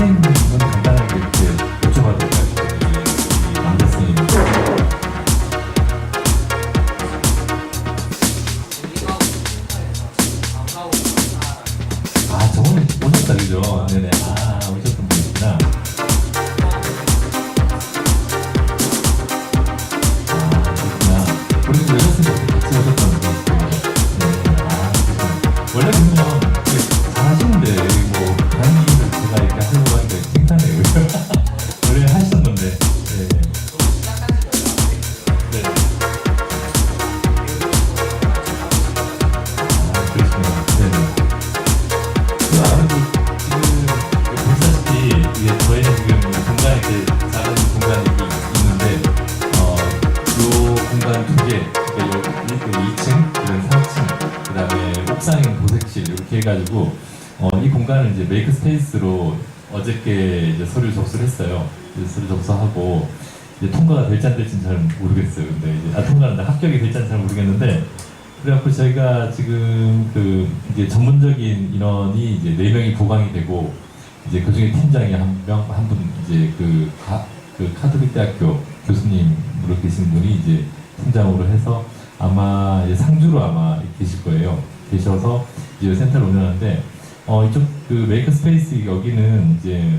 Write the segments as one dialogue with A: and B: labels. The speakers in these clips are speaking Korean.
A: 선생님은 간단하게 이렇게 여쭤봐도 될까요? 남자선생님. 아, 저번에 오셨다, 그죠? 네네. 아, 오셨던 분이구나. 아, 그렇구나. 우리 여자선생님 같이 오셨던 분이시고요. 네. 아, 그렇구나. 원래 그러면 이렇게 잘하시는데, 뭐, 강의를 제가 이렇게 하려고 하니까 칭찬해요. 원래 하시던 건데. 네. 네. 아, 그러시구나. 네네. 아무래도 지금 보시다시피 이게 저희는 지금 공간이 이제 작은 공간이 있는데 요 공간 두 개, 그러니까 요 2층, 그다음 3층, 그다음에 옥상인 도색실 이렇게 해가지고 이 공간을 이제 메이크 스페이스로 어저께 이제 서류 접수를 했어요. 이제 서류 접수하고 이제 통과가 될지 안 될지는 잘 모르겠어요. 근데 이제 통과는 합격이 될지 잘 모르겠는데. 그래갖고 저희가 지금 그 이제 전문적인 인원이 이제 4명이 보강이 되고 이제 그 중에 팀장이 한 분 이제 그 카톨릭 대학교 교수님으로 계신 분이 이제 팀장으로 해서 아마 이제 상주로 아마 계실 거예요. 계셔서 이제 센터를 운영하는데 이쪽 그 메이크 스페이스 여기는 이제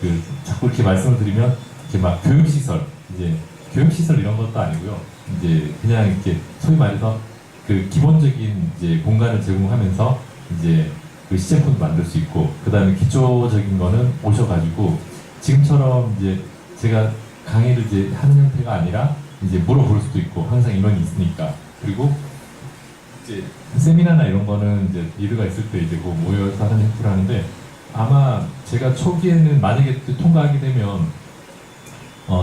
A: 그 자꾸 이렇게 말씀을 드리면 이렇게 막 교육시설 이제 교육시설 이런 것도 아니고요. 이제 그냥 이렇게 소위 말해서 그 기본적인 이제 공간을 제공하면서 이제 그 시제품도 만들 수 있고 그 다음에 기초적인 거는 오셔가지고 지금처럼 이제 제가 강의를 이제 하는 형태가 아니라 이제 물어볼 수도 있고 항상 인원이 있으니까 그리고 이제 세미나나 이런 거는 이제 일류가 있을 때 이제 뭐 모여서 하는 형태로 하는데 아마 제가 초기에는 만약에 통과하게 되면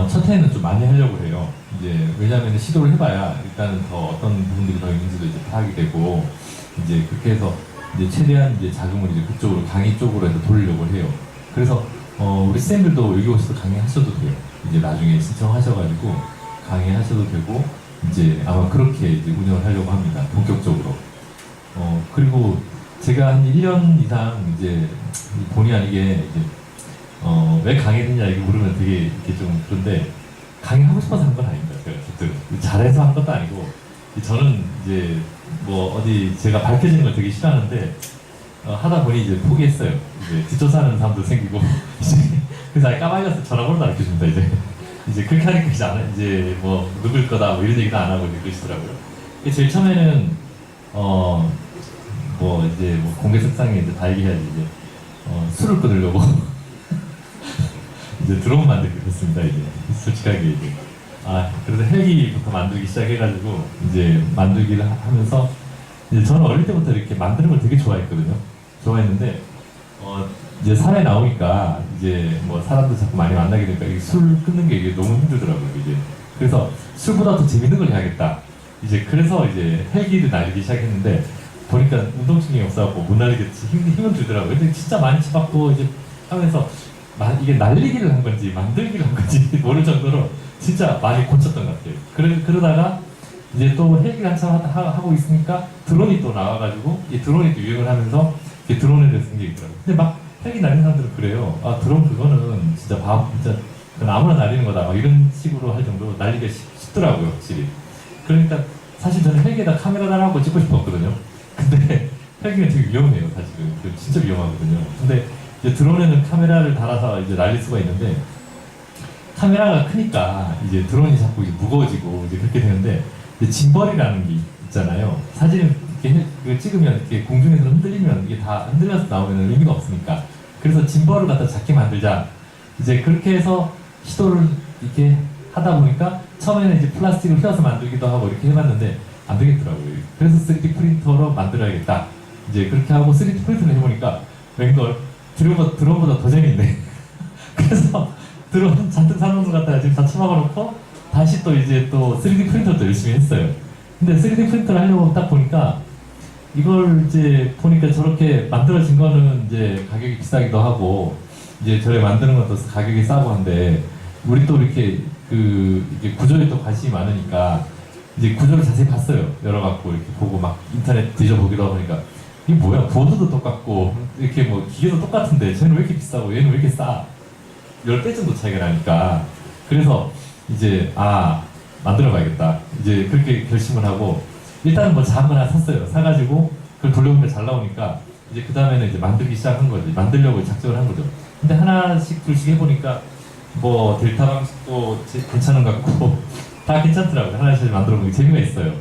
A: 첫 해는 좀 많이 하려고 해요. 이제 왜냐하면 시도를 해봐야 일단은 더 어떤 부분들이 더 있는지도 이제 파악이 되고 이제 그렇게 해서 이제 최대한 이제 자금을 이제 그쪽으로 강의 쪽으로 해서 돌리려고 해요. 그래서 우리 쌤들도 여기 오셔서 강의하셔도 돼요. 이제 나중에 신청하셔가지고 강의하셔도 되고 이제 아마 그렇게 이제 운영을 하려고 합니다. 본격적으로. 그리고 제가 한 1년 이상 이제 본의 아니게 이제 왜 강의했느냐 이렇게 물으면 되게 이렇게 좀 그런데 강의하고 싶어서 한 건 아닙니다. 제가 어쨌든 잘해서 한 것도 아니고 저는 이제 뭐 어디 제가 밝혀지는 걸 되게 싫어하는데 하다 보니 이제 포기했어요. 이제 뒷조사하는 사람도 생기고 그래서 아예 까발려서 전화번호도 안 켜줍니다. 이제 그렇게 하니까 이제 뭐 누굴 거다 뭐 이런 얘기도 안 하고 이제 그러시더라고요. 제일 처음에는 뭐 이제 뭐 공개석상에 이제 다 얘기해야지 이제 술을 끊으려고 이제 드론 만들기로 했습니다. 이제 솔직하게 이제 그래서 헬기부터 만들기 시작해가지고 이제 만들기를 하면서 이제 저는 어릴 때부터 이렇게 만드는 걸 되게 좋아했거든요. 좋아했는데 이제 사회 나오니까 이제 뭐 사람들 자꾸 많이 만나게 되니까 이게 술 끊는 게 이게 너무 힘들더라고요. 이제 그래서 술보다 더 재밌는 걸 해야겠다. 이제 그래서 이제 헬기를 날리기 시작했는데 보니까 운동신경이 없어갖고 못 날리겠지 힘은 들더라고요. 근데 진짜 많이 치받고 이제 하면서 이게 날리기를 한 건지 만들기를 한 건지 모를 정도로 진짜 많이 고쳤던 것 같아요. 그러다가 이제 또 헬기를 한참 하고 있으니까 드론이 또 나와가지고 이 드론이 또 유행을 하면서 이 드론에 대해서 생각이 있더라고요. 근데 막 헬기 날리는 사람들은 그래요. 드론 그거는 진짜 진짜 그건 아무나 날리는 거다 막 이런 식으로 할 정도로 날리기가 쉽더라고요, 확실히. 그러니까 사실 저는 헬기에다 카메라 달아갖고 찍고 싶었거든요. 근데 헬기는 되게 위험해요, 사실은. 진짜 위험하거든요. 근데 이제 드론에는 카메라를 달아서 이제 날릴 수가 있는데 카메라가 크니까 이제 드론이 자꾸 이제 무거워지고 이제 그렇게 되는데 이제 짐벌이라는 게 있잖아요. 사진을 이렇게 찍으면 이렇게 공중에서 흔들리면 이게 다 흔들려서 나오면 의미가 없으니까 그래서 짐벌을 갖다 작게 만들자 이제 그렇게 해서 시도를 이렇게 하다 보니까 처음에는 이제 플라스틱을 휘어서 만들기도 하고 이렇게 해봤는데 안 되겠더라고요. 그래서 3D 프린터로 만들어야겠다. 이제 그렇게 하고 3D 프린터를 해보니까 웬걸 드론보다 더 재밌네. 그래서 드론 잔뜩 사놓은 것 갖다가 지금 다 처박아놓고 다시 또 이제 또 3D 프린터도 열심히 했어요. 근데 3D 프린터를 하려고 딱 보니까 이걸 이제 보니까 저렇게 만들어진 거는 이제 가격이 비싸기도 하고 이제 저래 만드는 것도 가격이 싸고 한데 우리 또 이렇게 이게 구조에 또 관심이 많으니까 이제 구조를 자세히 봤어요. 열어갖고 이렇게 보고 막 인터넷 뒤져보기도 하고 보니까 이게 뭐야? 보드도 똑같고 이렇게 뭐 기계도 똑같은데 쟤는 왜 이렇게 비싸고 얘는 왜 이렇게 싸? 10배 정도 차이가 나니까. 그래서 이제 만들어 봐야겠다. 이제 그렇게 결심을 하고 일단은 뭐 작은 거 하나 샀어요. 사가지고 그걸 돌려보면 잘 나오니까 이제 그 다음에는 이제 만들기 시작한 거지. 만들려고 작정을 한 거죠. 근데 하나씩 둘씩 해보니까 뭐 델타 방식도 괜찮은 것 같고 다 괜찮더라고요. 하나씩 만들어 보니 재미가 있어요.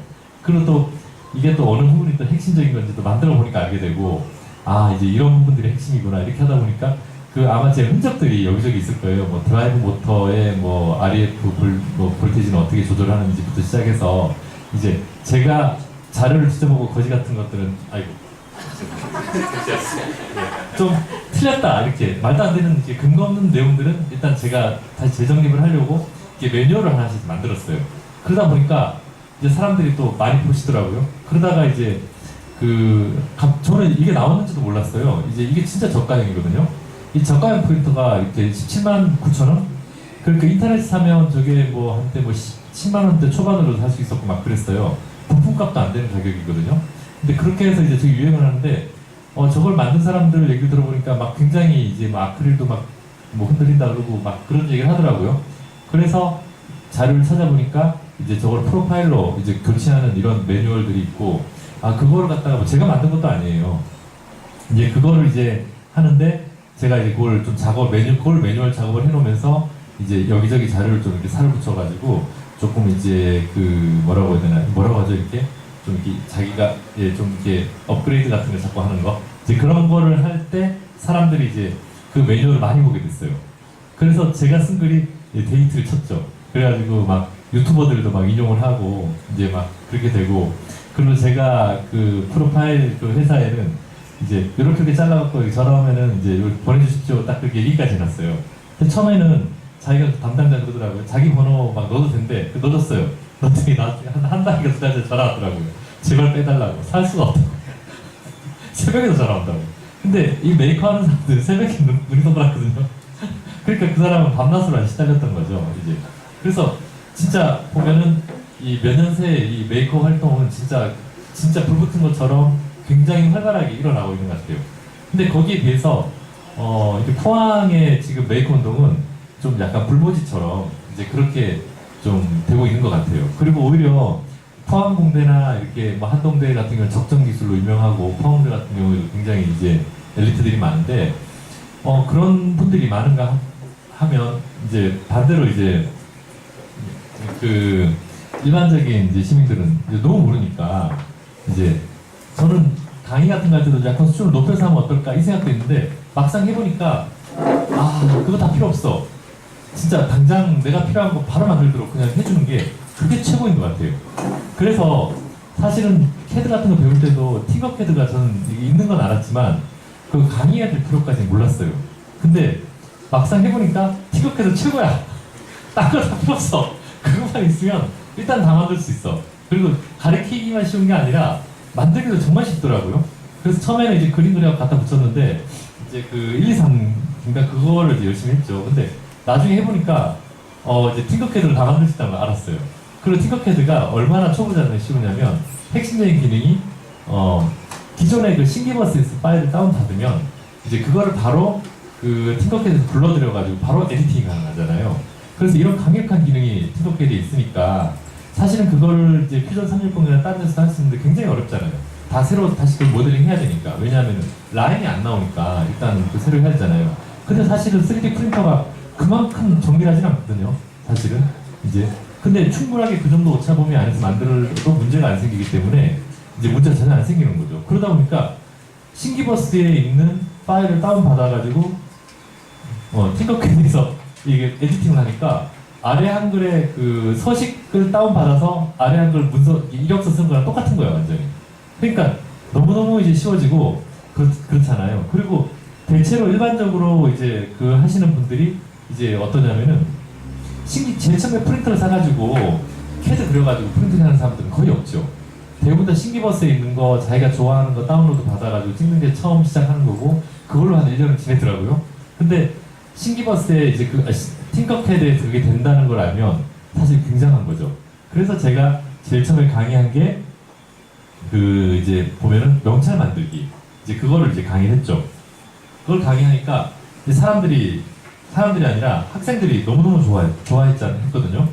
A: 그리고 또 이게 또 어느 부분이 또 핵심적인 건지 또 만들어 보니까 알게 되고 이제 이런 부분들이 핵심이구나 이렇게 하다 보니까 그 아마 제 흔적들이 여기저기 있을 거예요. 뭐 드라이브 모터의 뭐 REF 볼테이지는 어떻게 조절하는지부터 시작해서 이제 제가 자료를 뒤져보고 거지 같은 것들은 좀 틀렸다 이렇게 말도 안 되는 근거 없는 내용들은 일단 제가 다시 재정립을 하려고 이렇게 매뉴얼을 하나씩 만들었어요. 그러다 보니까 이제 사람들이 또 많이 보시더라고요. 그러다가 이제 저는 이게 나왔는지도 몰랐어요. 이제 이게 진짜 저가형이거든요. 이 저가형 프린터가 이렇게 17만 9천 원? 그러니까 인터넷 사면 저게 뭐 한때 뭐 10만 원대 초반으로 살 수 있었고 막 그랬어요. 부품값도 안 되는 가격이거든요. 근데 그렇게 해서 이제 저기 유행을 하는데 저걸 만든 사람들 얘기 들어보니까 막 굉장히 이제 막 아크릴도 막 뭐 흔들린다 그러고 막 그런 얘기를 하더라고요. 그래서 자료를 찾아보니까 이제 저걸 프로파일로 이제 교체하는 이런 매뉴얼들이 있고 그거를 갖다가 뭐 제가 만든 것도 아니에요. 이제 그거를 이제 하는데 제가 이제 그걸 좀 그걸 매뉴얼 작업을 해놓으면서 이제 여기저기 자료를 좀 이렇게 살을 붙여가지고 조금 이제 뭐라고 해야 되나 뭐라고 하죠 이렇게 좀 이렇게 자기가 좀 이렇게 업그레이드 같은 걸 자꾸 하는 거 이제 그런 거를 할 때 사람들이 이제 그 매뉴얼을 많이 보게 됐어요. 그래서 제가 쓴 글이 데이트를 쳤죠. 그래가지고 막 유튜버들도 막 인용을 하고 이제 막 그렇게 되고 그리고 제가 그 프로파일 그 회사에는 이제 이렇게 잘라갖고 전화오면은 이제 보내주십시오 딱 그렇게 얘기까지 해놨어요. 근데 처음에는 자기가 담당자 그러더라고요. 자기 번호 막 넣어도 된대. 넣어줬어요. 넣더니 나중에 한 달인가 두 달째 전화 왔더라고요. 제발 빼달라고. 살 수가 없다고. 새벽에도 전화 온다고. 근데 이 메이커 하는 사람들은 새벽에 눈이 동그랗거든요. 그러니까 그 사람은 밤낮으로 안 시달렸던 거죠. 이제. 그래서 진짜 보면은 이 몇 년 새에 이 메이커 활동은 진짜 불붙은 것처럼 굉장히 활발하게 일어나고 있는 것 같아요. 근데 거기에 비해서 이렇게 포항의 지금 메이커 운동은 좀 약간 불모지처럼 이제 그렇게 좀 되고 있는 것 같아요. 그리고 오히려 포항공대나 이렇게 뭐 한동대 같은 경우는 적정 기술로 유명하고 포항대 같은 경우에도 굉장히 이제 엘리트들이 많은데 그런 분들이 많은가 하면 이제 반대로 이제 일반적인 이제 시민들은 이제 너무 모르니까 이제 저는 강의 같은 거 할 때도 약간 수준을 높여서 하면 어떨까 이 생각도 있는데 막상 해보니까 그거 다 필요 없어. 진짜 당장 내가 필요한 거 바로 만들도록 그냥 해주는 게 그게 최고인 것 같아요. 그래서 사실은 캐드 같은 거 배울 때도 팅커캐드가 저는 있는 건 알았지만 그 강의해야 될 필요까지는 몰랐어요. 근데 막상 해보니까 팅커캐드 최고야. 딴 거 다 필요 없어. 그것만 있으면 일단 다 만들 수 있어. 그리고 가르치기만 쉬운 게 아니라 만들기도 정말 쉽더라고요. 그래서 처음에는 이제 그림 그려 갖다 붙였는데 이제 1, 2, 3인가 그거를 이제 열심히 했죠. 근데 나중에 해보니까 이제 팅커캐드를 다 만들 수 있다는 걸 알았어요. 그리고 팅커캐드가 얼마나 초보자한테 쉬우냐면 핵심적인 기능이 기존의 그 신기버스에서 파일을 다운받으면 이제 그거를 바로 그 팅커캐드에서 불러들여가지고 바로 에디팅 가능하잖아요. 그래서 이런 강력한 기능이 팅커캐드에 있으니까 사실은 그거를 이제 퓨전 360이나 다른 데서 할 수 있는데 굉장히 어렵잖아요. 다 새로 다시 그 모델링 해야 되니까. 왜냐하면 라인이 안 나오니까 일단 그 새로 해야 되잖아요. 근데 사실은 3D 프린터가 그만큼 정밀하진 않거든요. 사실은 이제 근데 충분하게 그 정도 오차범위 안에서 만들어도 문제가 안 생기기 때문에 이제 문제가 전혀 안 생기는 거죠. 그러다 보니까 신기버스에 있는 파일을 다운받아가지고 팅커캐드에서 이게 에디팅을 하니까 아래 한글에 그 서식을 다운받아서 아래 한글 문서 이력서 쓴 거랑 똑같은 거예요, 완전히. 그러니까 너무너무 이제 쉬워지고 그렇잖아요. 그리고 대체로 일반적으로 이제 하시는 분들이 이제 어떠냐면은 제일 처음에 프린터를 사가지고 캐드 그려가지고 프린팅 하는 사람들은 거의 없죠. 대부분 다 신기버스에 있는 거 자기가 좋아하는 거 다운로드 받아가지고 찍는 게 처음 시작하는 거고 그걸로 한 1년을 지내더라고요. 근데 신기버스에 이제 팅커캐드에서 그게 된다는 걸 알면 사실 굉장한 거죠. 그래서 제가 제일 처음에 강의한 게 이제 보면은 명찰 만들기 이제 그거를 이제 강의를 했죠. 그걸 강의하니까 이제 사람들이 아니라 학생들이 너무너무 좋아했거든요.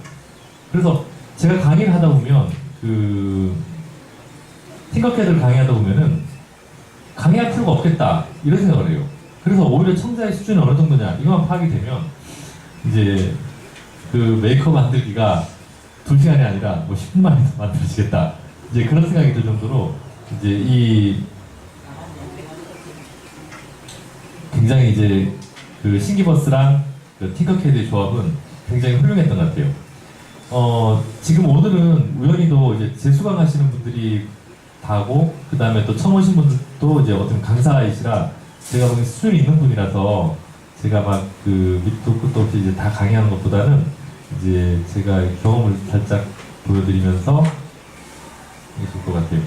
A: 그래서 제가 강의를 하다 보면 팅커캐드를 강의하다 보면은 강의할 필요가 없겠다 이런 생각을 해요. 그래서 오히려 청자의 수준이 어느 정도냐 이것만 파악이 되면 이제 그 메이커 만들기가 2시간이 아니라 뭐 10분 만에 만들어지겠다 이제 그런 생각이 들 정도로 이제 굉장히 이제 그 신기버스랑 그 팅커캐드의 조합은 굉장히 훌륭했던 것 같아요. 지금 오늘은 우연히도 이제 재수강하시는 분들이 다고 그 다음에 또 처음 오신 분들도 이제 어떤 강사이시라 제가 보기엔 수준이 있는 분이라서 제가 막 그 밑도 끝도 없이 이제 다 강의하는 것보다는 이제 제가 경험을 살짝 보여드리면서 이게 좋을 것 같아요.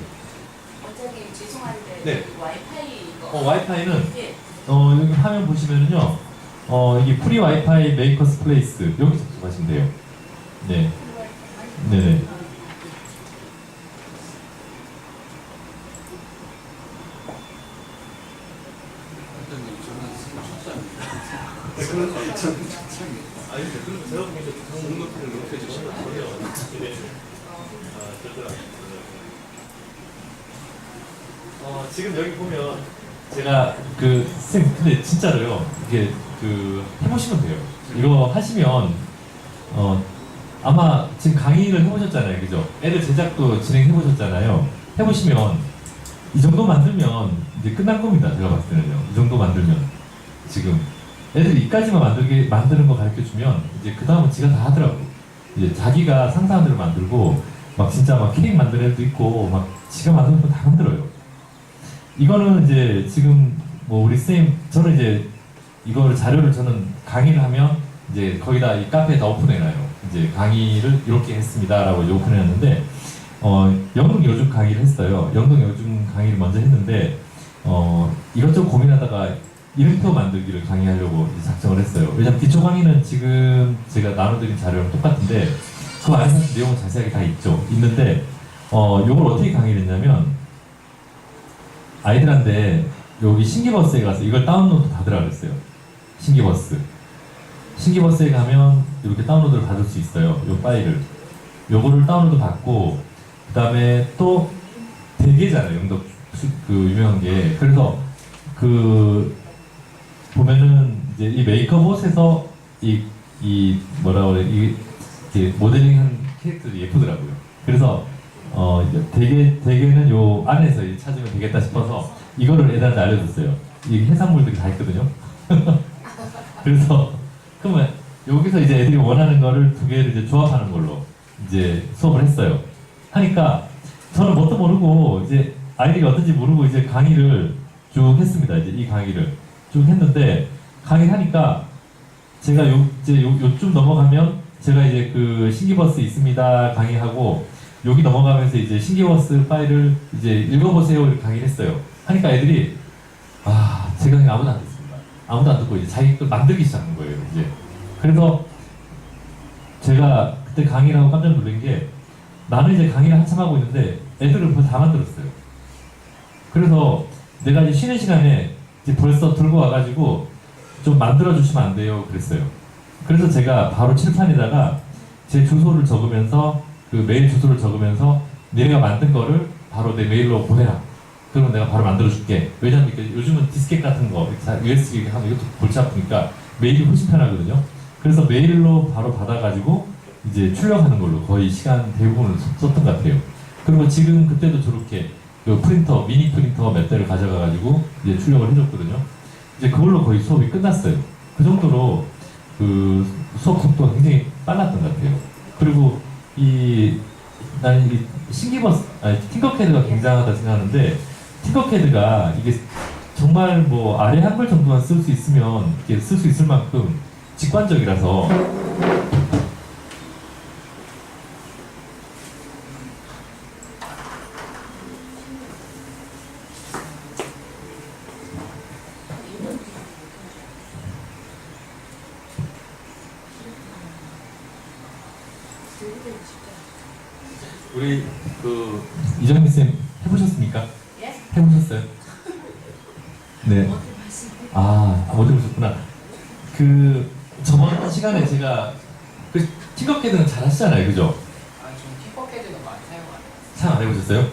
B: 원장님 죄송한데
A: 네.
B: 와이파이
A: 와이파이는
B: 예.
A: 여기 화면 보시면은요 이게 프리 와이파이 메이커스 플레이스 여기 접속하시면 돼요. 네. 네네. 지금 여기 보면 제가 선생님 근데 진짜로요 이게 해보시면 돼요. 이거 하시면 아마 지금 강의를 해보셨잖아요, 그죠? 애들 제작도 진행해보셨잖아요. 해보시면 이 정도 만들면 이제 끝난 겁니다. 제가 봤을 때는요. 이 정도 만들면 지금 애들이 이까지만 만드는 거 가르쳐주면 이제 그 다음은 지가 다 하더라고. 이제 자기가 상상한 대로 만들고 막 진짜 막 케이크 만드는 애도 있고 막 지가 만드는 거 다 만들어요. 이거는 이제 지금 뭐 우리 쌤 저는 이제 이거를 자료를 저는 강의를 하면 이제 거기다 이 카페에다 오픈해놔요. 이제 강의를 이렇게 했습니다라고 이제 오픈해놨는데 영동 요즘 강의를 했어요. 영동 요즘 강의를 먼저 했는데 이것저것 고민하다가 이름표 만들기를 강의하려고 이제 작정을 했어요. 왜냐면 기초 강의는 지금 제가 나눠드린 자료랑 똑같은데 그 안에 사실 내용은 자세하게 다 있는데 요걸 어떻게 강의를 했냐면 아이들한테 여기 신기버스에 가서 이걸 다운로드 받으라 그랬어요. 신기버스에 가면 이렇게 다운로드를 받을 수 있어요. 요 파일을. 요거를 다운로드 받고 그 다음에 또 대게잖아요. 영덕 유명한 게. 그래서 보면은 이제 이 메이커봇에서 이 뭐라 그래 이게 모델링한 캐릭터들이 예쁘더라고요. 그래서 대게는 요 안에서 찾으면 되겠다 싶어서 이거를 애들한테 알려줬어요. 이 해산물들이 다 있거든요. 그래서 그러면 여기서 이제 애들이 원하는 거를 2개를 이제 조합하는 걸로 이제 수업을 했어요. 하니까 저는 뭣도 모르고 이제 아이들이 어떤지 모르고 이제 강의를 쭉 했습니다. 이제 이 강의를 쭉 했는데 강의를 하니까 제가 요쯤 넘어가면 제가 이제 신기버스 있습니다 강의하고 여기 넘어가면서 이제 신기버스 파일을 이제 읽어보세요 이렇게 강의를 했어요. 하니까 애들이 제 강의 아무도 안 듣습니다. 아무도 안 듣고 이제 자기 걸 만들기 시작한 거예요. 이제 그래서 제가 그때 강의를 하고 깜짝 놀란 게 나는 이제 강의를 한참 하고 있는데 애들을 벌써 다 만들었어요. 그래서 내가 이제 쉬는 시간에 이제 벌써 들고 와가지고 좀 만들어 주시면 안 돼요 그랬어요. 그래서 제가 바로 칠판에다가 제 주소를 적으면서 메일 주소를 적으면서 내가 만든 거를 바로 내 메일로 보내라. 그러면 내가 바로 만들어 줄게. 왜냐면 요즘은 디스켓 같은 거 USB 하면 이것도 골치 아프니까 메일이 훨씬 편하거든요. 그래서 메일로 바로 받아가지고 이제 출력하는 걸로 거의 시간 대부분을 썼던 것 같아요. 그리고 지금 그때도 저렇게 프린터, 미니 프린터 몇 대를 가져가가지고 이제 출력을 해줬거든요. 이제 그걸로 거의 수업이 끝났어요. 그 정도로 수업 속도가 굉장히 빨랐던 것 같아요. 그리고 나는 이 팅커캐드가 굉장하다 생각하는데 팅커캐드가 이게 정말 뭐 아래 한글 정도만 쓸 수 있으면 이렇게 쓸 수 있을 만큼 직관적이라서 우리 이정민 쌤 해보셨습니까?
B: 예?
A: 해보셨어요? 네. 어디 보셨구나. 그 저번 시간에 제가 그 팅커캐드는 잘 하시잖아요, 그죠?
C: 좀 킥버캐드는 많이 사용 안 해요.
A: 사용 안 해보셨어요?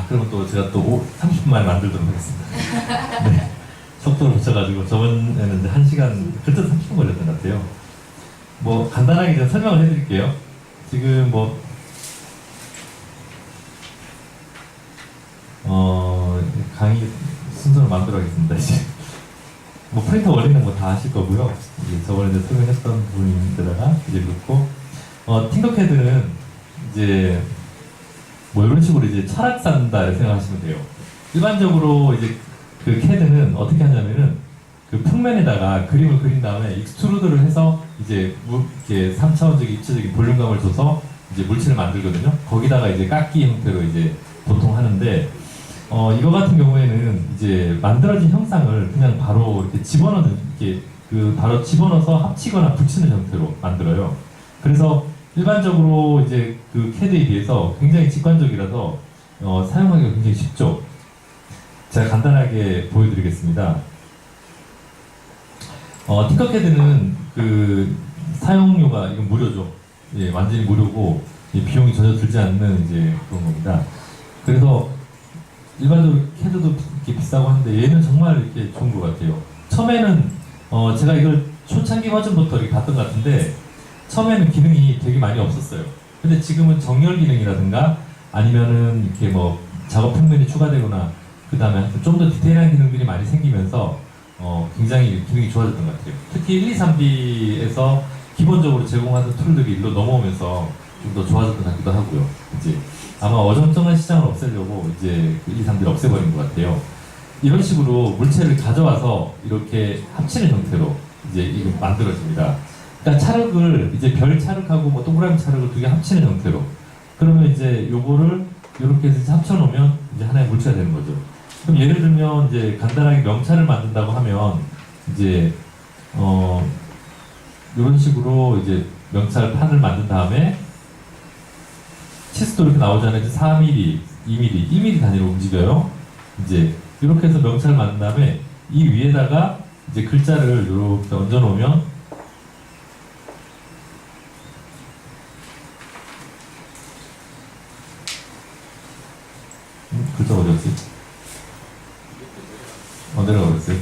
A: 그러면 또 제가 또 30분 만에 만들도록 하겠습니다. 네. 속도를 붙여가지고 저번에는 이제 1시간, 그때 30분 걸렸던 것 같아요. 뭐 간단하게 좀 설명을 해드릴게요. 지금 뭐 강의 순서를 만들어야겠습니다. 이제 뭐 프린터 원리는 뭐 다 아실 거고요. 이제 저번에 이제 설명했던 부분인데다가 이제 넣고 팅커캐드는 이제 뭐 이런 식으로 이제 철학 쌓는다 이렇게 생각하시면 돼요. 일반적으로 이제 그 캐드는 어떻게 하냐면은 그 평면에다가 그림을 그린 다음에 익스트루드를 해서 이제 이렇게 3차원적인 입체적인 볼륨감을 줘서 이제 물체를 만들거든요. 거기다가 이제 깎기 형태로 이제 보통 하는데 이거 같은 경우에는 이제 만들어진 형상을 그냥 바로 이렇게 집어넣는 이렇게 그 바로 집어넣어서 합치거나 붙이는 형태로 만들어요. 그래서 일반적으로 이제 그 캐드에 비해서 굉장히 직관적이라서 사용하기가 굉장히 쉽죠. 제가 간단하게 보여드리겠습니다. 팅커캐드는 그 사용료가 이건 무료죠. 예, 완전히 무료고 비용이 전혀 들지 않는 이제 그런 겁니다. 그래서 일반적으로 캐드도 이렇게 비싸고 하는데 얘는 정말 이렇게 좋은 것 같아요. 처음에는 제가 이걸 초창기 버전부터 이렇게 봤던 것 같은데 처음에는 기능이 되게 많이 없었어요. 근데 지금은 정렬 기능이라든가 아니면은 이렇게 뭐 작업 평면이 추가되거나 그 다음에 좀 더 디테일한 기능들이 많이 생기면서 굉장히 기능이 좋아졌던 것 같아요. 특히 1, 2, 3D에서 기본적으로 제공하던 툴들이 일로 넘어오면서 좀 더 좋아졌던 것 같기도 하고요. 이제 아마 어정쩡한 시장을 없애려고 이제 그 1, 2, 3D를 없애버린 것 같아요. 이런 식으로 물체를 가져와서 이렇게 합치는 형태로 이제 이거 만들어집니다. 그러니까 찰흙을 이제 별 찰흙하고 뭐 동그라미 찰흙을 두 개 합치는 형태로. 그러면 이제 요거를 이렇게 해서 합쳐놓으면 이제 하나의 물체가 되는 거죠. 그럼 예를 들면 이제 간단하게 명찰을 만든다고 하면 이제 이런 식으로 이제 명찰 판을 만든 다음에 치수도 이렇게 나오잖아요. 이제 4mm, 2mm, 1mm 단위로 움직여요. 이제 이렇게 해서 명찰을 만든 다음에 이 위에다가 이제 글자를 이렇게 얹어 놓으면 글자 어디 갔지? 내려가 버렸어요.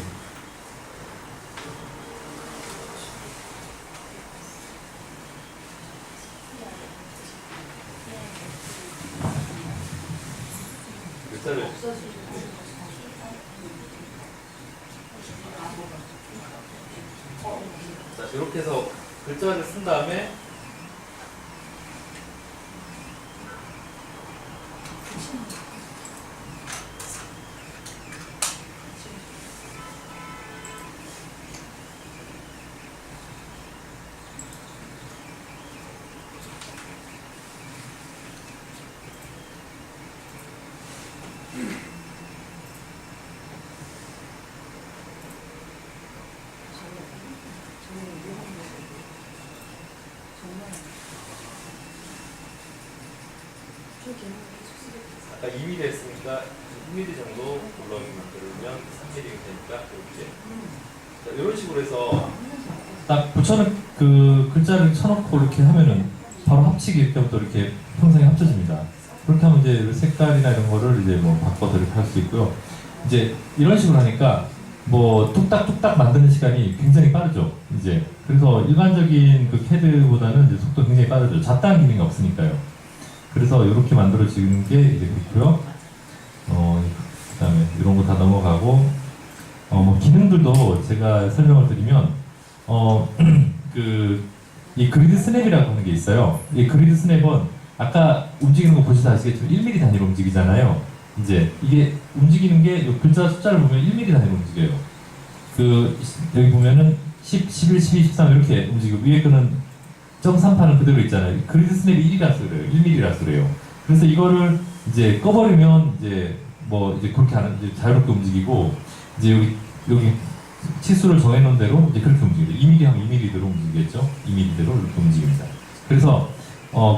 A: 글자를 자, 이렇게 해서 글자를 쓴 다음에 아까 2mm 했으니까 1mm 정도 올라오게 만들면 3mm 되니까 이렇게 자, 이런 식으로 해서 딱 붙여놓은 그 글자를 쳐놓고 이렇게 하면은 바로 합치기 이렇게부터 이렇게 평상에 합쳐집니다. 그렇게 하면 이제 색깔이나 이런 거를 이제 뭐 바꿔서 이렇게 할 수 있고요. 이제 이런 식으로 하니까 뭐 뚝딱뚝딱 만드는 시간이 굉장히 빠르죠. 이제 그래서 일반적인 그 캐드보다는 이제 속도 굉장히 빠르죠. 잡다한 기능이 없으니까요. 그래서 이렇게 만들어지는 게 이제 그렇고요. 그 다음에 이런 거 다 넘어가고, 뭐 기능들도 제가 설명을 드리면, 이 그리드 스냅이라고 하는 게 있어요. 이 그리드 스냅은 아까 움직이는 거 보셔서 아시겠지만 1mm 단위로 움직이잖아요. 이제 이게 움직이는 게 이 글자 숫자를 보면 1mm 단위로 움직여요. 여기 보면은 10, 11, 12, 13 이렇게 움직이고 위에 거는 0.38은 그대로 있잖아요. 그리드 스냅이 1이라서 그래요. 1mm라서 그래요. 그래서 이거를 이제 꺼버리면 이제 뭐 이제 그렇게 하는 이제 자유롭게 움직이고 이제 여기 치수를 정해놓은 대로 이제 그렇게 움직여요. 2mm 하면 2mm대로 움직이겠죠. 2mm대로 이렇게 움직입니다. 그래서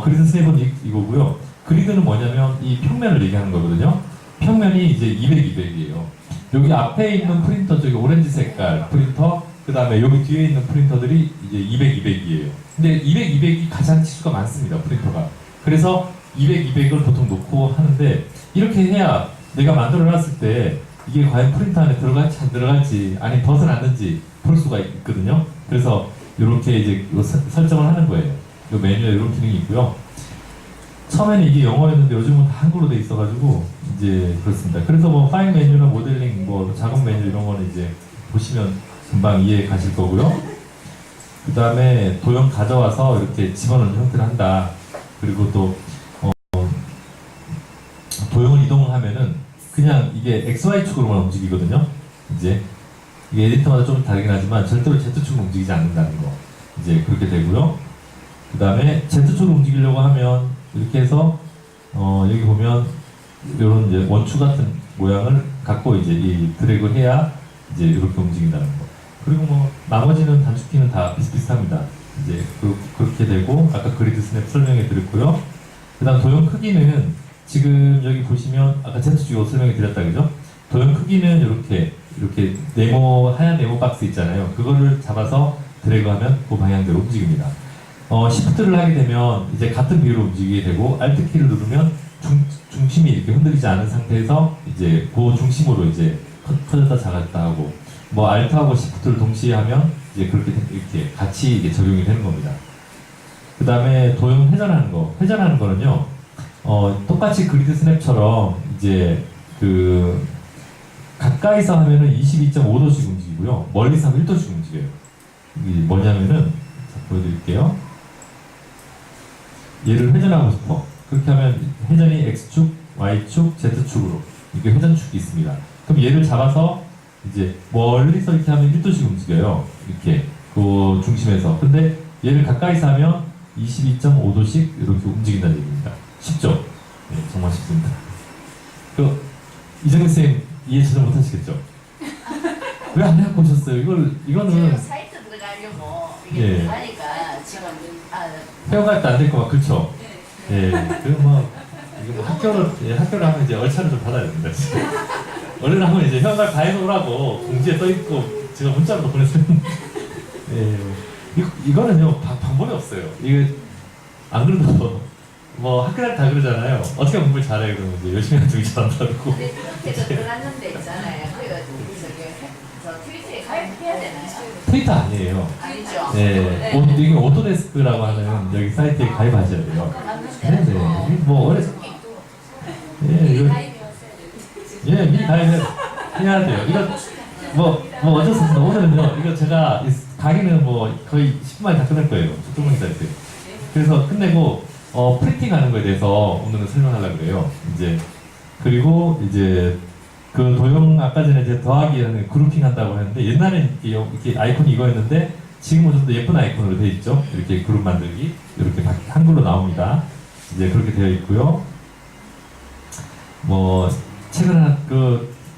A: 그리드 스냅은 이거고요. 그리드는 뭐냐면 이 평면을 얘기하는 거거든요. 평면이 이제 200, 200이에요. 여기 앞에 있는 프린터 저기 오렌지 색깔 프린터, 그 다음에 여기 뒤에 있는 프린터들이 이제 200, 200이에요. 근데 200, 200이 가장 치수가 많습니다, 프린터가. 그래서 200, 200을 보통 놓고 하는데, 이렇게 해야 내가 만들어 놨을 때 이게 과연 프린터 안에 들어갈지 안 들어갈지, 아니 벗어났는지 볼 수가 있거든요. 그래서 이렇게 이제 설정을 하는 거예요. 이 메뉴에 이런 기능이 있고요. 처음에는 이게 영어였는데 요즘은 다 한글로 돼 있어가지고 이제 그렇습니다. 그래서 뭐 파일 메뉴나 모델링, 뭐 작업 메뉴 이런 거는 이제 보시면 금방 이해 가실 거고요. 그 다음에 도형 가져와서 이렇게 집어넣는 형태를 한다. 그리고 또 도형을 이동하면은 그냥 이게 XY축으로만 움직이거든요. 이제 이게 에디터마다 좀 다르긴 하지만 절대로 Z축으로 움직이지 않는다는 거. 이제 그렇게 되고요. 그 다음에 Z축으로 움직이려고 하면 이렇게 해서 여기 보면 이런 이제 원축 같은 모양을 갖고 이제 이 드래그를 해야 이제 이렇게 움직인다는 거. 그리고 뭐 나머지는 단축키는 다 비슷비슷합니다. 이제 그렇게 되고 아까 그리드 스냅 설명해 드렸고요. 그다음 도형 크기는 지금 여기 보시면 아까 Z축으로 설명해 드렸다 그죠? 도형 크기는 이렇게 하얀 네모 박스 있잖아요. 그거를 잡아서 드래그하면 그 방향대로 움직입니다. 시프트를 하게 되면 이제 같은 비율로 움직이게 되고 Alt 키를 누르면 중심이 이렇게 흔들리지 않은 상태에서 이제 그 중심으로 이제 커졌다 작았다 하고, 뭐 Alt하고 시프트를 동시에 하면 이제 그렇게 이렇게 같이 이게 적용이 되는 겁니다. 그 다음에 도형 회전하는 거. 회전하는 거는요, 똑같이 그리드 스냅처럼 이제 가까이서 하면은 22.5도씩 움직이고요. 멀리서 하면 1도씩 움직여요. 이게 뭐냐면은, 자, 보여드릴게요. 얘를 회전하고 싶어. 그렇게 하면 회전이 X축, Y축, Z축으로 이게 회전축이 있습니다. 그럼 얘를 잡아서 이제 멀리서 이렇게 하면 1도씩 움직여요. 이렇게 그 중심에서. 근데 얘를 가까이서 하면 22.5도씩 이렇게 움직인다는 얘기입니다. 쉽죠? 네, 정말 쉽습니다. 이정희 쌤 이해 전혀 못하시겠죠? 왜 안 해갖고 오셨어요? 이거는
B: 지금 사이트 들어가려고 이게
A: 예.
B: 들어가니까 지금
A: 회원가입도 안 될 거만 그렇죠?
B: 네.
A: 예. 그리고 이거 학교를 하면 이제 얼차를 좀 받아야 됩니다. 원래는 하면 이제 회원가입 다 해놓으라고 공지에 떠 있고 제가 문자로 보냈어요. 예. 이거는요 방법이 없어요. 이게 안 그래도 뭐 학교를 다 그러잖아요. 어떻게 공부를 잘해 그러면 이제 열심히 하는 중이 잘한다고.
B: 근데 그렇게도 들어갔는데 있잖아요. 그래가지고 저 트위터에 가입해야 되나요?
A: 트위터 아니에요.
B: 아니죠?
A: 네. 이게 오토데스크라고 하는 여기 사이트에 가입하셔야 돼요.
B: 맞는데.
A: 네네. 뭐 원래 미리 가입해야 돼요. 이거 뭐 어쩔 수 없어요. 오늘은요. 이거 제가 강의는 뭐 거의 10분 만에 다 끝낼 거예요. 조금 기다리세요. 그래서 끝내고 프린팅하는 거에 대해서 오늘은 설명하려고 그래요. 이제 그리고 이제 그 도형 아까 전에 이제 더하기에는 그룹핑 한다고 했는데 옛날엔 이렇게 아이콘이 이거였는데 지금은 좀 더 예쁜 아이콘으로 되어 있죠. 이렇게 그룹 만들기 이렇게 한글로 나옵니다. 이제 그렇게 되어 있고요. 뭐 책을 하나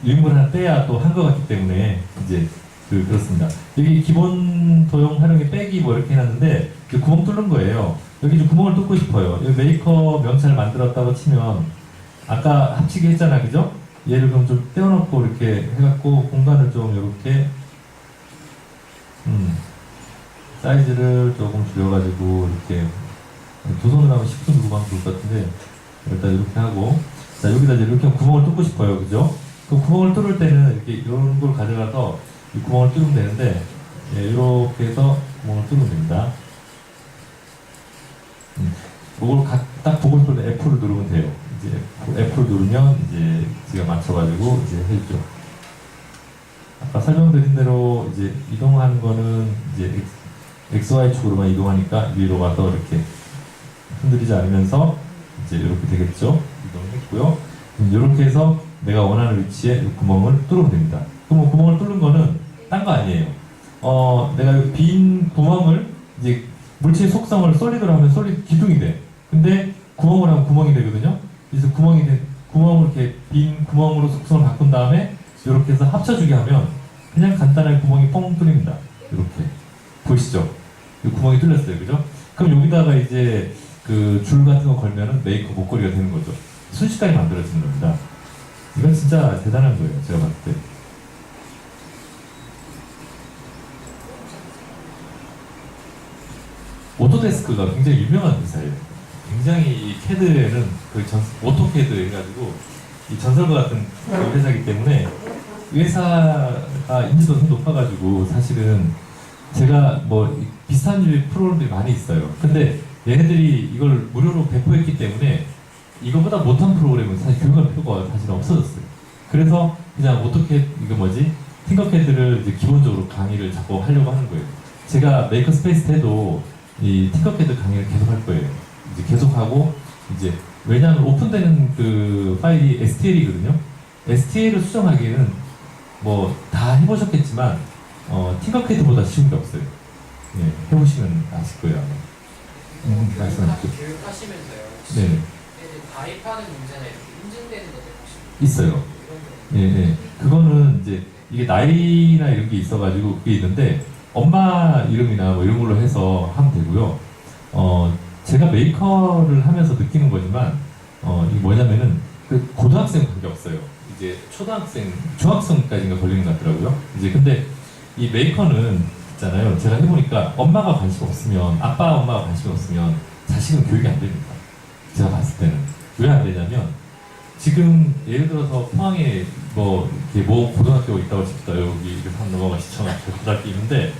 A: 유인물 하나 떼야 또 한 것 같기 때문에 이제 그렇습니다. 여기 기본 도형 활용에 빼기 뭐 이렇게 해놨는데 구멍 뚫는 거예요. 여기 좀 구멍을 뚫고 싶어요. 여기 메이커 명찰 만들었다고 치면 아까 합치기 했잖아, 그죠? 얘를 그럼 좀 떼어놓고 이렇게 해갖고 공간을 좀 이렇게 사이즈를 조금 줄여가지고 이렇게 두 손으로 하면 10분 누르고 하면 좋을 것 같은데 일단 이렇게 하고 자 여기다 이제 이렇게 구멍을 뚫고 싶어요, 그죠? 그럼 구멍을 뚫을 때는 이렇게 이런 걸 가져가서 이 구멍을 뚫으면 되는데 예, 이렇게 해서 구멍을 뚫으면 됩니다. 이걸 딱 보고 싶을 때 F를 누르면 돼요. 이제 F를 누르면 이제 제가 맞춰가지고 이제 해주죠. 아까 설명드린 대로 이제 이동하는 거는 이제 XY 축으로만 이동하니까 위로 가서 이렇게 흔들리지 않으면서 이제 이렇게 되겠죠. 이동했고요. 이렇게 해서 내가 원하는 위치에 이 구멍을 뚫으면 됩니다. 그럼 구멍을 뚫는 거는 딴 거 아니에요. 내가 빈 구멍을 이제 물체의 속성을 솔리드로 하면 솔리드 기둥이 돼. 근데 구멍을 하면 구멍이 되거든요. 그래서 구멍을 이렇게 빈 구멍으로 속성을 바꾼 다음에 이렇게 해서 합쳐주게 하면 그냥 간단하게 구멍이 뻥 뚫립니다. 이렇게 보이시죠? 이 구멍이 뚫렸어요, 그죠? 그럼 여기다가 이제 그 줄 같은 거 걸면은 메이커 목걸이가 되는 거죠. 순식간에 만들어지는 겁니다. 이건 진짜 대단한 거예요. 제가 봤을 때. 오토데스크가 굉장히 유명한 회사예요. 굉장히 이 CAD에는 오토캐드 해가지고 이 전설과 같은 그 회사이기 때문에 이 회사가 인지도가 높아가지고 사실은 제가 뭐 비슷한 류 프로그램들이 많이 있어요. 근데 얘네들이 이걸 무료로 배포했기 때문에 이거보다 못한 프로그램은 사실 교육할 필요가 사실 없어졌어요. 그래서 그냥 오토캐드 팅커캐드를 이제 기본적으로 강의를 자꾸 하려고 하는 거예요. 제가 메이커 스페이스 때도 이 팅커캐드 강의를 계속 할 거예요. 이제 계속하고 이제 왜냐하면 오픈되는 그 파일이 STL이거든요. STL을 수정하기에는 뭐 다 해보셨겠지만 팅커캐드보다 쉬운 게 없어요. 예, 해보시면 아실 거예요. 말씀하십시오.
C: 교육하시면서요. 혹시
A: 네,
C: 애들 가입하는 문제나 이렇게 인증되는 것들 혹시
A: 있어요.
C: 이런 거
A: 예, 예. 그거는 이제 이게 나이나 이런 게 있어가지고 그게 있는데 엄마 이름이나 뭐 이런 걸로 해서 하면 되고요. 제가 메이커를 하면서 느끼는 거지만 이게 뭐냐면은 그 고등학생 관계 없어요. 이제 초등학생, 중학생까지인가 걸리는 것 같더라고요. 이제 근데 이 메이커는 있잖아요. 제가 해보니까 엄마가 관심 없으면 엄마가 관심 없으면 자식은 교육이 안 됩니다. 제가 봤을 때는 왜 안 되냐면 지금 예를 들어서 포항에 뭐 이렇게 뭐 고등학교가 있다고 칩시다. 여기 이렇게 한 넘어가 시청학교 고등학교 있는데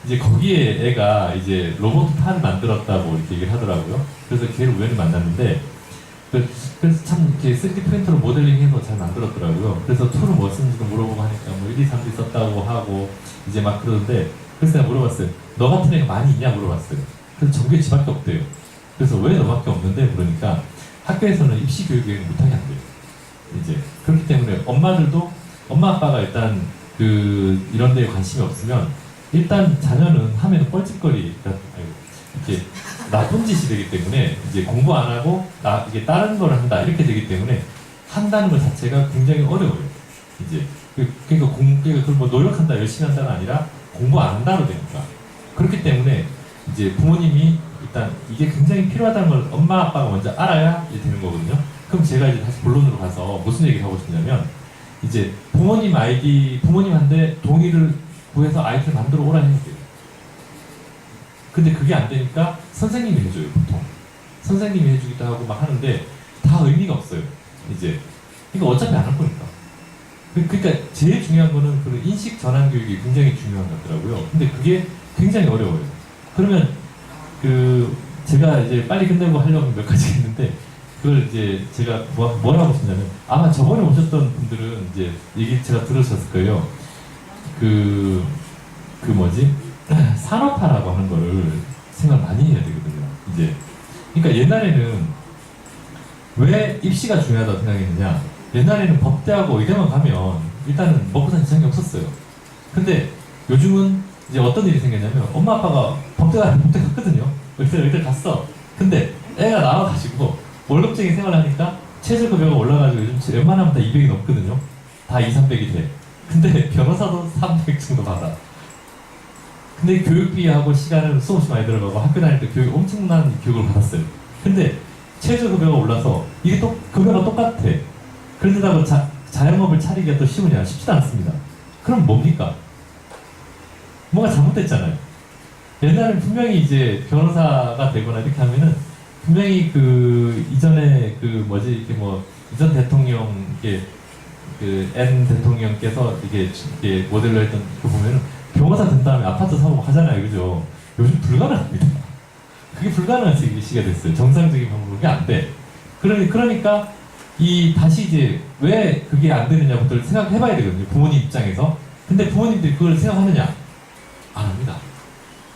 A: 이제 거기에 애가 이제 로봇 팔을 만들었다고 이렇게 얘기를 하더라고요. 그래서 걔를 우연히 만났는데 그래서 참 이렇게 3D 프린터로 모델링해서 잘 만들었더라고요. 그래서 툴을 뭐 쓰는지도 물어보고 하니까 뭐 1, 2, 3D 썼다고 하고 이제 막 그러는데 그래서 내가 물어봤어요. 너 같은 애가 많이 있냐 물어봤어요. 그래서 전교에 지밖에 없대요. 그래서 왜 너밖에 없는데 그러니까 학교에서는 입시 교육을 못하게 한대요. 이제 그렇기 때문에 엄마들도 엄마 아빠가 일단 그 이런 데에 관심이 없으면 일단 자녀는 하면 뻘짓거리 이렇게 나쁜 짓이 되기 때문에 이제 공부 안 하고 이게 다른 걸 한다 이렇게 되기 때문에 한다는 것 자체가 굉장히 어려워요. 이제 그러니까 그걸 뭐 노력한다 열심히 한다가 아니라 공부 안 한다로 되니까 그렇기 때문에 이제 부모님이 일단 이게 굉장히 필요하다는 걸 엄마 아빠가 먼저 알아야 이제 되는 거거든요. 그럼 제가 이제 다시 본론으로 가서 무슨 얘기를 하고 싶냐면 이제 부모님한테 동의를 구해서 아이디를 만들어 오라 해야 돼요. 근데 그게 안 되니까 선생님이 해줘요, 보통. 선생님이 해주기도 하고 막 하는데 다 의미가 없어요, 이제. 이거 어차피 안 할 거니까. 그러니까 제일 중요한 거는 그 인식 전환 교육이 굉장히 중요한 것 같더라고요. 근데 그게 굉장히 어려워요. 그러면 제가 이제 빨리 끝내고 하려고 몇 가지 했는데 그걸 이제 제가 뭘 하고 싶냐면 아마 저번에 오셨던 분들은 이제 얘기 제가 들으셨을 거예요. 산업화라고 하는 거를 생각 많이 해야 되거든요. 이제 그러니까 옛날에는 왜 입시가 중요하다고 생각했느냐? 옛날에는 법대하고 의대만 가면 일단은 먹고 사는 지장이 없었어요. 근데 요즘은 이제 어떤 일이 생겼냐면 엄마 아빠가 법대 갔거든요. 의대 갔어. 근데 애가 나와가지고 월급쟁이 생활을 하니까 최저급여가 올라가지고 요즘 웬만하면 다 200이 넘거든요. 다 2, 300이 돼. 근데 변호사도 300 정도 받아. 근데 교육비하고 시간을 수없이 많이 들어가고 학교 다닐 때 엄청난 교육을 받았어요. 근데 최저급여가 올라서 이게 또 급여가 똑같아. 그런데다가 자영업을 차리기가 또 쉬우냐? 쉽지도 않습니다. 그럼 뭡니까? 뭔가 잘못됐잖아요. 옛날엔 분명히 이제 변호사가 되거나 이렇게 하면은 분명히 이전에 이렇게 뭐 이전 대통령 N 대통령께서 이게 모델로 했던 거 보면은 변호사 된 다음에 아파트 사고 하잖아요, 그죠? 요즘 불가능합니다. 그게 불가능한 시기가 됐어요. 정상적인 방법이 안 돼. 그러니까 다시 이제 왜 그게 안 되느냐부터 생각해봐야 되거든요. 부모님 입장에서. 근데 부모님들이 그걸 생각하느냐? 안 합니다.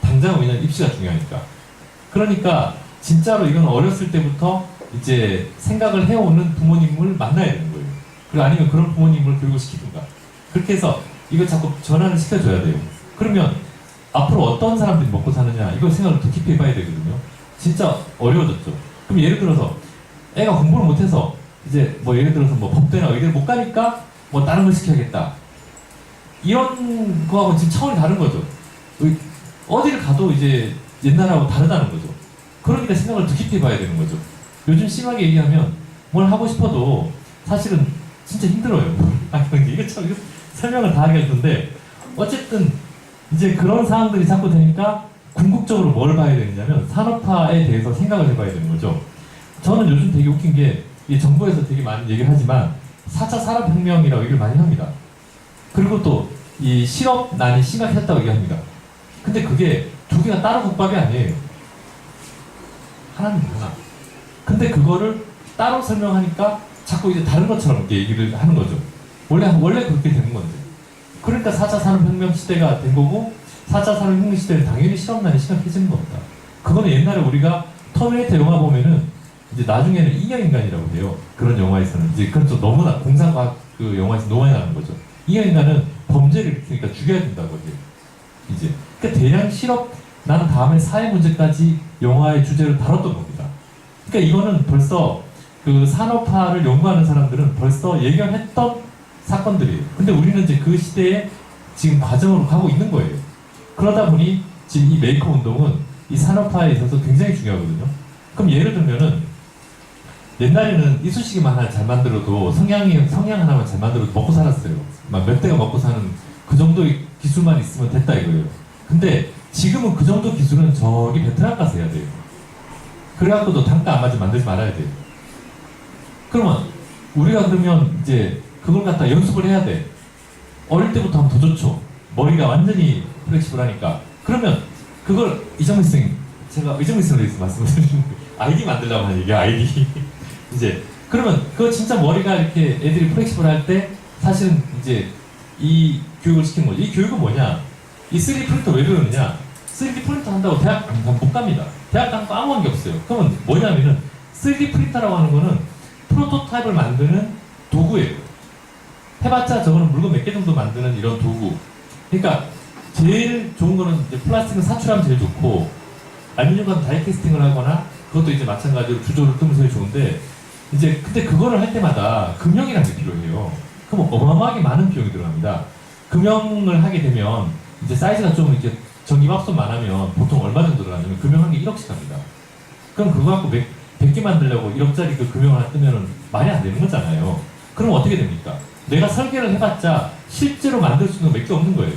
A: 당장 왜냐면 입시가 중요하니까. 그러니까 진짜로 이건 어렸을 때부터 이제 생각을 해오는 부모님을 만나야 되는 거예요. 그리고 아니면 그런 부모님을 교육을 시키든가. 그렇게 해서 이걸 자꾸 전환을 시켜줘야 돼요. 그러면 앞으로 어떤 사람들이 먹고 사느냐 이걸 생각을 더 깊이 해봐야 되거든요. 진짜 어려워졌죠. 그럼 예를 들어서 애가 공부를 못해서 이제 뭐 예를 들어서 뭐 법대나 의대를 못 가니까 뭐 다른 걸 시켜야겠다. 이런 거하고 지금 차원이 다른 거죠. 어디를 가도 이제 옛날하고 다르다는 거죠. 그러니까 생각을 더 깊이 해봐야 되는 거죠. 요즘 심하게 얘기하면 뭘 하고 싶어도 사실은 진짜 힘들어요. 이게 참 이거 설명을 다 하기가 힘든데 어쨌든 이제 그런 상황들이 자꾸 되니까 궁극적으로 뭘 봐야 되느냐면 산업화에 대해서 생각을 해봐야 되는 거죠. 저는 요즘 되게 웃긴 게 이 정부에서 되게 많이 얘기를 하지만 4차 산업혁명이라고 얘기를 많이 합니다. 그리고 또 이 실업난이 심각했다고 얘기합니다. 근데 그게 두 개가 따로 국밥이 아니에요. 하나는 하나. 근데 그거를 따로 설명하니까 자꾸 이제 다른 것처럼 이렇게 얘기를 하는 거죠. 원래 그렇게 되는 건데. 그러니까 4차 산업혁명 시대가 된 거고 4차 산업혁명 시대는 당연히 실업난이 심각해지는 겁니다. 그거는 옛날에 우리가 터미네이터 영화 보면은 이제 나중에는 인형인간이라고 해요. 그런 영화에서는 이제 그건 좀 너무나 공상과학 그 영화에서 너무 많이 나오는 거죠. 인형인간은 범죄를 일으키니까 죽여야 된다고 해요. 이제 그러니까 대량 실업 난 다음에 사회 문제까지 영화의 주제로 다뤘던 겁니다. 그러니까 이거는 벌써 그 산업화를 연구하는 사람들은 벌써 예견했던 사건들이에요. 근데 우리는 이제 그 시대에 지금 과정으로 가고 있는 거예요. 그러다 보니 지금 이 메이커 운동은 이 산업화에 있어서 굉장히 중요하거든요. 그럼 예를 들면은 옛날에는 이쑤시개만 하나 잘 만들어도 성냥 하나만 잘 만들어도 먹고 살았어요. 막 몇 대가 먹고 사는 그 정도의 기술만 있으면 됐다 이거예요. 근데 지금은 그 정도 기술은 저기 베트남 가서 해야 돼요. 그래갖고도 단가 안 맞으면 만들지 말아야 돼요. 그러면 우리가 그러면 이제 그걸 갖다 연습을 해야 돼. 어릴 때부터 하면 더 좋죠. 머리가 완전히 플렉시블하니까. 그러면 그걸 이정민 선생님, 제가 이정민 선생님에 대해서 말씀드리는 아이디 만들려고 하는 얘기야, 아이디. 이제 그러면 그거 진짜 머리가 이렇게 애들이 플렉시블할 때 사실은 이제 이 교육을 시킨 거죠. 이 교육은 뭐냐? 이 3D 프린터 왜 배우느냐? 3D 프린터 한다고 대학 못 갑니다. 대학 가는 거 아무 관계 없어요. 그러면 뭐냐면은 3D 프린터라고 하는 거는 프로토타입을 만드는 도구예요. 해봤자 저거는 물건 몇 개 정도 만드는 이런 도구. 그러니까 제일 좋은 거는 이제 플라스틱은 사출하면 제일 좋고 알루미늄은 다이캐스팅을 하거나 그것도 이제 마찬가지로 주조를 뜨면서 좋은데 이제 근데 그거를 할 때마다 금형이라는 게 필요해요. 그럼 어마어마하게 많은 비용이 들어갑니다. 금형을 하게 되면 이제 사이즈가 좀 이렇게 전기밥솥만 하면 보통 얼마 정도 들어가냐면 금형 한 개 1억씩 합니다. 그럼 그거 갖고 100개 만들려고 1억짜리 그 금형 하나 뜨면은 말이 안 되는 거잖아요. 그럼 어떻게 됩니까? 내가 설계를 해봤자 실제로 만들 수 있는 거 몇 개 없는 거예요.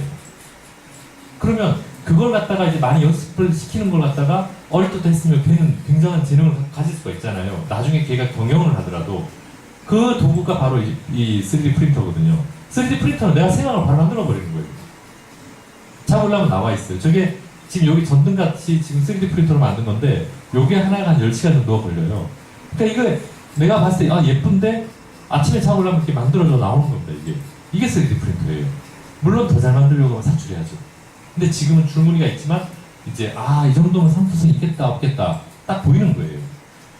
A: 그러면 그걸 갖다가 이제 많이 연습을 시키는 걸 갖다가 어릴 때부터 했으면 걔는 굉장한 재능을 가질 수가 있잖아요. 나중에 걔가 경영을 하더라도 그 도구가 바로 이 3D 프린터거든요. 3D 프린터는 내가 생각을 바로 만들어 버리는 거예요. 잡으려면 나와 있어요. 저게 지금 여기 전등같이 지금 3D 프린터로 만든 건데 요게 하나가 한 10시간 정도가 걸려요. 그러니까 이거 내가 봤을 때 아 예쁜데 아침에 잡으려면 이렇게 만들어져 나오는 겁니다. 이게 3D 프린터예요. 물론 더 잘 만들려고 하면 사출해야죠. 근데 지금은 줄무늬가 있지만 이제 이 정도면 상투성이 있겠다 없겠다 딱 보이는 거예요.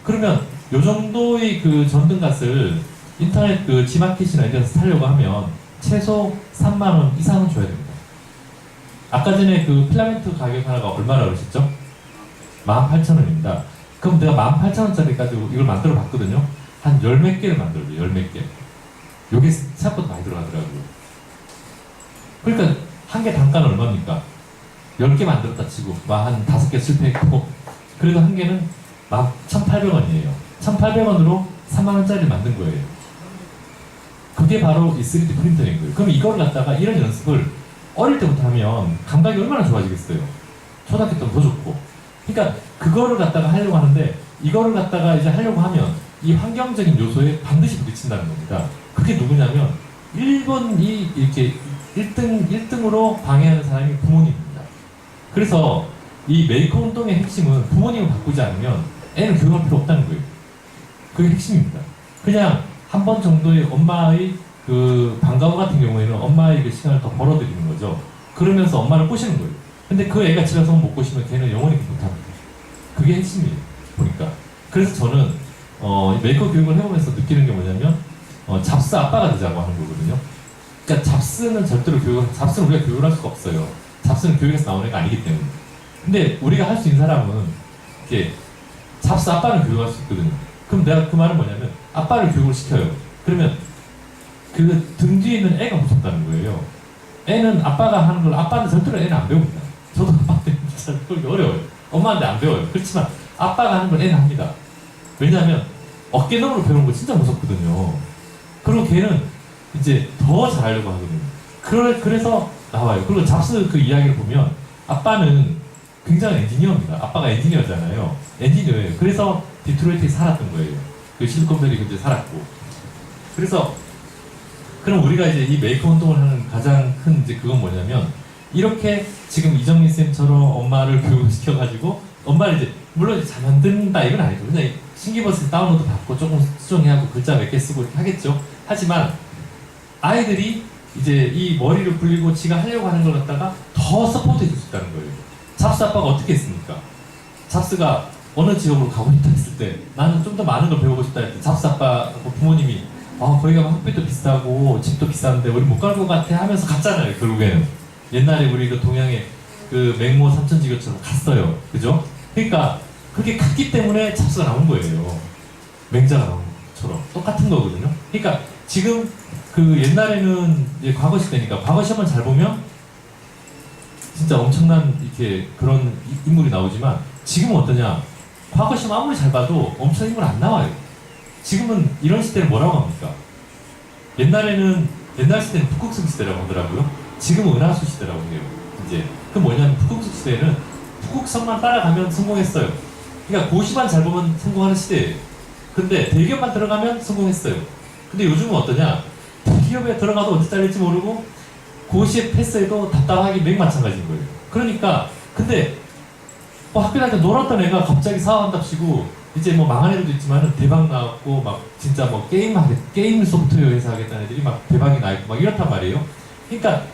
A: 그러면 요 정도의 그 전등갓을 인터넷 그 지마켓이나 이런 데서 사려고 하면 최소 3만 원 이상은 줘야 됩니다. 아까 전에 그 필라멘트 가격 하나가 얼마라고 그러셨죠? 18,000원입니다. 그럼 내가 18,000원짜리 가지고 이걸 만들어 봤거든요. 한 열 몇 개를 만들어요. 열 몇 개. 요게 생각보다 많이 들어가더라고요. 그러니까 한 개 단가는 얼마입니까? 10개 만들었다 치고 한 5개 실패했고 그래도 한 개는 1,800원이에요. 1,800원으로 3만원짜리를 만든 거예요. 그게 바로 이 3D 프린터인 거예요. 그럼 이걸 갖다가 이런 연습을 어릴 때부터 하면 감각이 얼마나 좋아지겠어요. 초등학교 때는 더 좋고. 그러니까 그거를 갖다가 하려고 하는데 이거를 갖다가 이제 하려고 하면 이 환경적인 요소에 반드시 부딪힌다는 겁니다. 그게 누구냐면 1번이 이렇게 1등으로 방해하는 사람이 부모님입니다. 그래서 이 메이커 운동의 핵심은 부모님을 바꾸지 않으면 애는 교육할 필요 없다는 거예요. 그게 핵심입니다. 그냥 한 번 정도의 엄마의 그 방과 후 같은 경우에는 엄마의 그 시간을 더 벌어들이는 거죠. 그러면서 엄마를 꼬시는 거예요. 근데 그 애가 집에 와서 못 꼬시면 걔는 영원히 못합니다. 그게 핵심이에요. 보니까. 그래서 저는 메이커 교육을 해보면서 느끼는 게 뭐냐면 잡스 아빠가 되자고 하는 거거든요. 그러니까 잡스는 절대로 잡스는 우리가 교육을 할 수가 없어요. 잡스는 교육에서 나오는 게 아니기 때문에. 근데 우리가 할 수 있는 사람은 이렇게 잡스 아빠를 교육할 수 있거든요. 그럼 내가 그 말은 뭐냐면 아빠를 교육을 시켜요. 그러면 그 등 뒤에 있는 애가 무섭다는 거예요. 애는 아빠가 하는 걸 아빠는 절대로 애는 안 배웁니다. 저도 아빠한테 잘 배우기 어려워요. 엄마한테 안 배워요. 그렇지만 아빠가 하는 걸 애는 합니다. 왜냐하면 어깨너머로 배우는 거 진짜 무섭거든요. 그리고 걔는 이제 더 잘하려고 하거든요. 그래서 나와요. 그리고 잡스 그 이야기를 보면 아빠는 굉장한 엔지니어입니다. 아빠가 엔지니어잖아요. 엔지니어예요. 그래서 디트로이트에 살았던 거예요. 그 실리콘밸리 근처에 살았고. 그래서 그럼 우리가 이제 이 메이커 운동을 하는 가장 큰 이제 그건 뭐냐면 이렇게 지금 이정민 쌤처럼 엄마를 교육시켜가지고 엄마를 이제 물론 이제 잘 만든다 이건 아니죠. 그냥 신기버스 다운로드 받고 조금 수정해하고 글자 몇 개 쓰고 이렇게 하겠죠. 하지만 아이들이 이제 이 머리를 굴리고 지가 하려고 하는 걸 갖다가 더 서포트 해줄 수 있다는 거예요. 잡스 아빠가 어떻게 했습니까? 잡스가 어느 지역으로 가고 싶다 했을 때 나는 좀 더 많은 걸 배우고 싶다 했을 때 잡스 아빠 부모님이 거기 가면 학비도 비싸고 집도 비싼데 우리 못 갈 것 같아 하면서 갔잖아요. 결국에는 옛날에 우리 그 동양의 그 맹모 삼천지교처럼 갔어요. 그죠? 그러니까 그게 갔기 때문에 잡스가 나온 거예요. 맹자가 나온 것처럼 똑같은 거거든요. 그러니까 지금 그 옛날에는 이제 과거 시대니까 과거 시험만 잘 보면 진짜 엄청난 이렇게 그런 인물이 나오지만 지금은 어떠냐? 과거 시험 아무리 잘 봐도 엄청 인물 안 나와요. 지금은 이런 시대를 뭐라고 합니까? 옛날 시대는 북극성 시대라고 하더라고요. 지금은 은하수 시대라고 해요. 이제 그 뭐냐면 북극성 시대는 북극성만 따라가면 성공했어요. 그러니까 고시만 잘 보면 성공하는 시대예요. 근데 대기업만 들어가면 성공했어요. 근데 요즘은 어떠냐? 대기업에 들어가도 언제 잘릴지 모르고 고시에 패스해도 답답하기 맥 마찬가지인 거예요. 그러니까 근데 학교 다닐 때 놀았던 애가 갑자기 사업한답시고 이제 뭐 망한 애들도 있지만은 대박 나왔고 막 진짜 뭐 게임 소프트웨어 회사 하겠다는 애들이 막 대박이 나 있고 막 이렇단 말이에요. 그러니까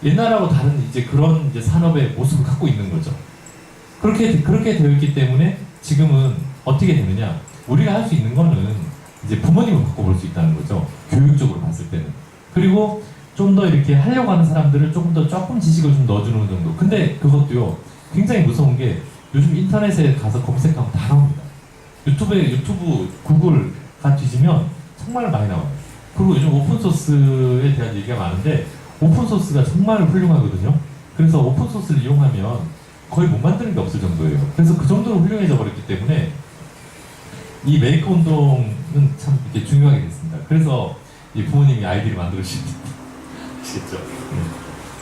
A: 옛날하고 다른 이제 그런 이제 산업의 모습을 갖고 있는 거죠. 그렇게 되어 있기 때문에 지금은 어떻게 되느냐? 우리가 할 수 있는 거는 이제 부모님을 바꿔볼 수 있다는 거죠. 교육적으로 봤을 때는. 그리고 좀 더 이렇게 하려고 하는 사람들을 조금 지식을 좀 넣어주는 정도. 근데 그것도요, 굉장히 무서운 게 요즘 인터넷에 가서 검색하면 다 나옵니다. 유튜브, 구글가 뒤지면 정말 많이 나와요. 그리고 요즘 오픈소스에 대한 얘기가 많은데, 오픈소스가 정말 훌륭하거든요. 그래서 오픈소스를 이용하면 거의 못 만드는 게 없을 정도예요. 그래서 그 정도로 훌륭해져 버렸기 때문에 이 메이커 운동은 참 이렇게 중요하게 됐습니다. 그래서 이 부모님이 아이들이 만들어주십니다. 아시겠죠? 네.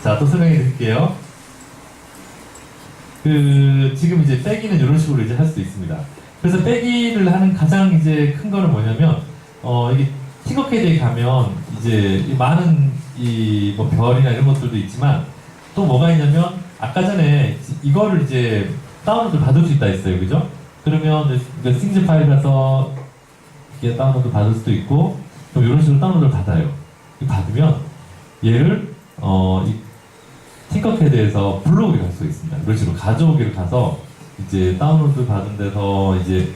A: 자, 또 설명해 드릴게요. 지금 이제 빼기는 이런 식으로 이제 할 수도 있습니다. 그래서 빼기를 하는 가장 이제 큰 거는 뭐냐면, 이게 팅커캐드에 가면 이제 많은 뭐 별이나 이런 것들도 있지만 또 뭐가 있냐면 아까 전에 이거를 이제 다운로드 받을 수 있다 했어요. 그죠? 그러면 싱즈 파일 가서 이게 다운로드 받을 수도 있고 또 이런 식으로 다운로드를 받아요. 받으면 얘를 이 팅커캐드에서 불러오기를 할 수가 있습니다. 이런 식으로 가져오기를 가서 이제 다운로드 받은 데서 이제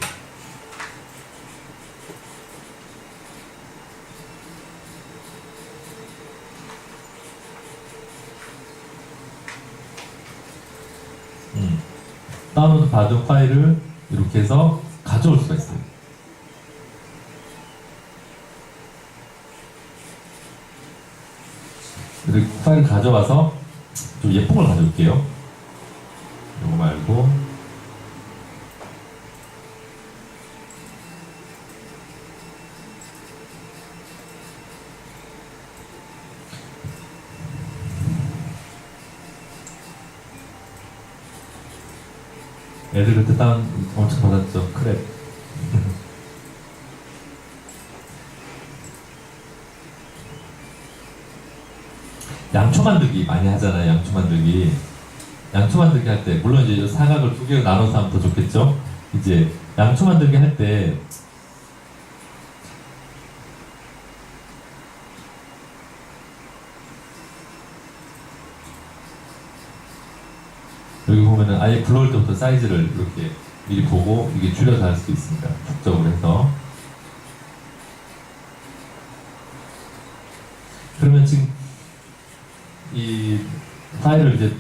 A: 다운로드 받은 파일을 이렇게 해서 가져올 수가 있어요. 이렇게 파일 가져와서 좀 예쁜 걸 가져올게요. 이거 말고 애들 그때 다운 엄청 받았죠. 크랩. 양초 만들기 많이 하잖아요. 양초 만들기 할 때 물론 이제 사각을 두 개로 나눠서 하면 더 좋겠죠. 이제 양초 만들기 할 때 여기 보면은 아예 불러올 때부터 사이즈를 이렇게 미리 보고 이게 줄여서 할 수 있습니다. 축적으로 해서. 그러면 지금 이 파일을 이제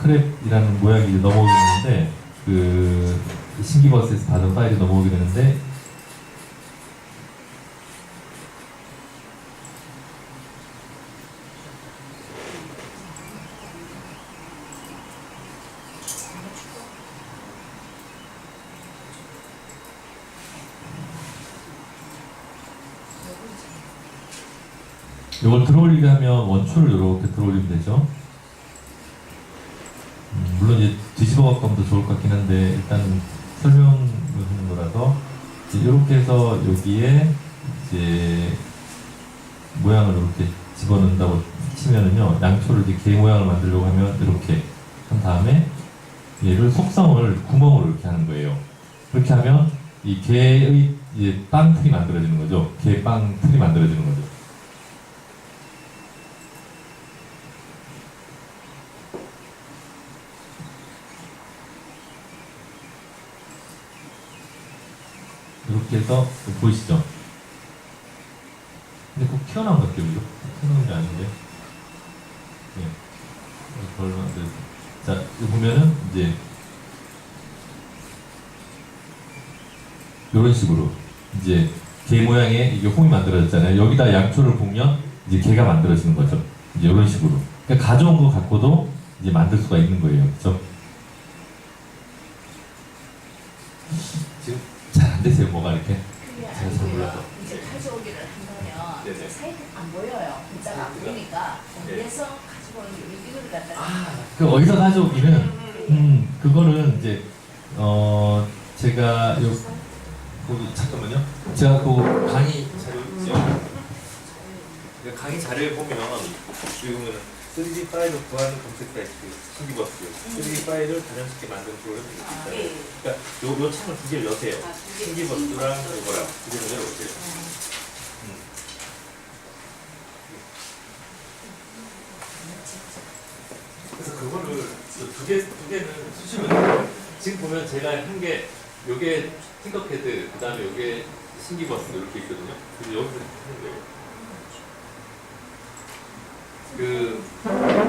A: 크랩이라는 모양이 이제 넘어오게 되는데 그 신기버스에서 받은 파일이 넘어오게 되는데 이걸 들어올리게 하면 원초를 이렇게 들어올리면 되죠. 물론 이제 뒤집어 갖고 하면 더 좋을 것 같긴 한데 일단 설명을 하는 거라서 이렇게 해서 여기에 이제 모양을 이렇게 집어넣는다고 치면은요, 양초를 이제 개 모양을 만들려고 하면 이렇게 한 다음에 얘를 속성을 구멍으로 이렇게 하는 거예요. 그렇게 하면 이 개의 이제 빵 틀이 만들어지는 거죠. 개 빵 틀이 만들어지는 거죠. 이렇게 해서 보이시죠? 근데 꼭 튀어나온 것 같아요, 이거. 튀어나온 게 아닌데. 예. 그걸 만들. 자, 이거 보면은 이제 이런 식으로 이제 개 모양의 이게 홈이 만들어졌잖아요. 여기다 양초를 붓면 이제 개가 만들어지는 거죠. 이제 이런 식으로. 그러니까 가져온 거 갖고도 이제 만들 수가 있는 거예요, 그렇죠? 지금 잘 안 되세요, 뭐가 이렇게?
B: 그게
A: 제가 잘 몰라서.
B: 아니고요. 이제 가져오기를 한다면
A: 네네.
B: 사이트 안 보여요. 글자가 안 보이니까
A: 네.
B: 그래서 가지고 오는 이거를 갖다가
A: 그 어디서 가져오기는 그거는 이제 제가 잠깐만요. 제가 그 강의 자료 있죠. 그 강의 자료에 보면 지금은 3D 파일을 구하는 검색 사이트 신기버스 3D 파일을 가정쉽게 만드는 프로그램이 있어요. 그러니까 요 창을 두 개를 여세요. 신기버스랑 이거랑 두 개를 열어보세요. 그래서 그거를 두 개는 쓰시면 돼요. 지금 보면 제가 한 게 요게 팅커패드, 그 다음에 요게 신기버스 이렇게 있거든요. 그래서 여기서 하는 거예요.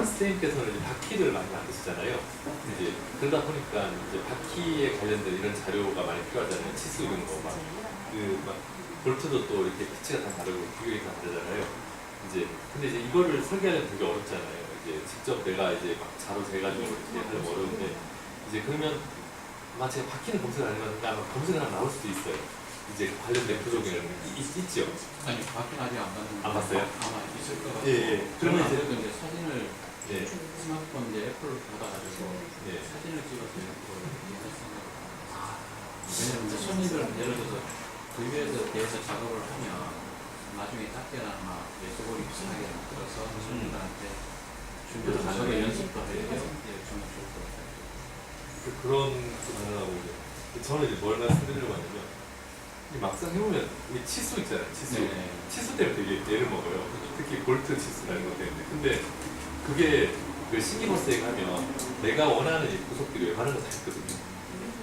A: 선생님께서는 이제 바퀴를 많이 만드시잖아요. 이제 그러다 보니까 이제 바퀴에 관련된 이런 자료가 많이 필요하잖아요. 치수 이런 거 막 볼트도 또 이렇게 피치가 다 다르고 비율이 다 다르잖아요. 근데 이제 이거를 설계하려면 되게 어렵잖아요. 이제 직접 내가 이제 막 자로 재가지고 이렇게 하려면 어려운데 이제 그러면 아마 제가 바퀴는 검색을 안 해봤는데 아마 검색을 하면 나올 수도 있어요. 이제 관련된 부족이라는 게 있죠.
C: 아니 밖에 아직 안 봤는데
A: 안 봤어요?
C: 아마 있을 것 같아요.
A: 예. 그러면 이제
C: 이제 사진을
A: 예.
C: 스마트폰 이제 애플을 받아가지고
A: 예.
C: 사진을 찍어서 그걸 왜냐면 이제 손님들 예를 들어서 VB에서 대해서 작업을 하면 나중에 닦여나 예술고리 비슷하게 만들어서 손님들한테 준비를 작업의 연습도 해야 돼요. 예, 정말 좋을 것 같아요.
A: 그런 거 가능하고 이제 저는 이제 뭘 말씀드리려고 하냐면 이 막상 해보면 이 치수 있잖아요. 치수.
C: 네.
A: 치수 때문에 되게 애를 먹어요. 특히 볼트 치수나 이런 것 때문에. 근데 그게 그 신기버스에 가면 내가 원하는 이 구속들이 웬만한 거다 있거든요.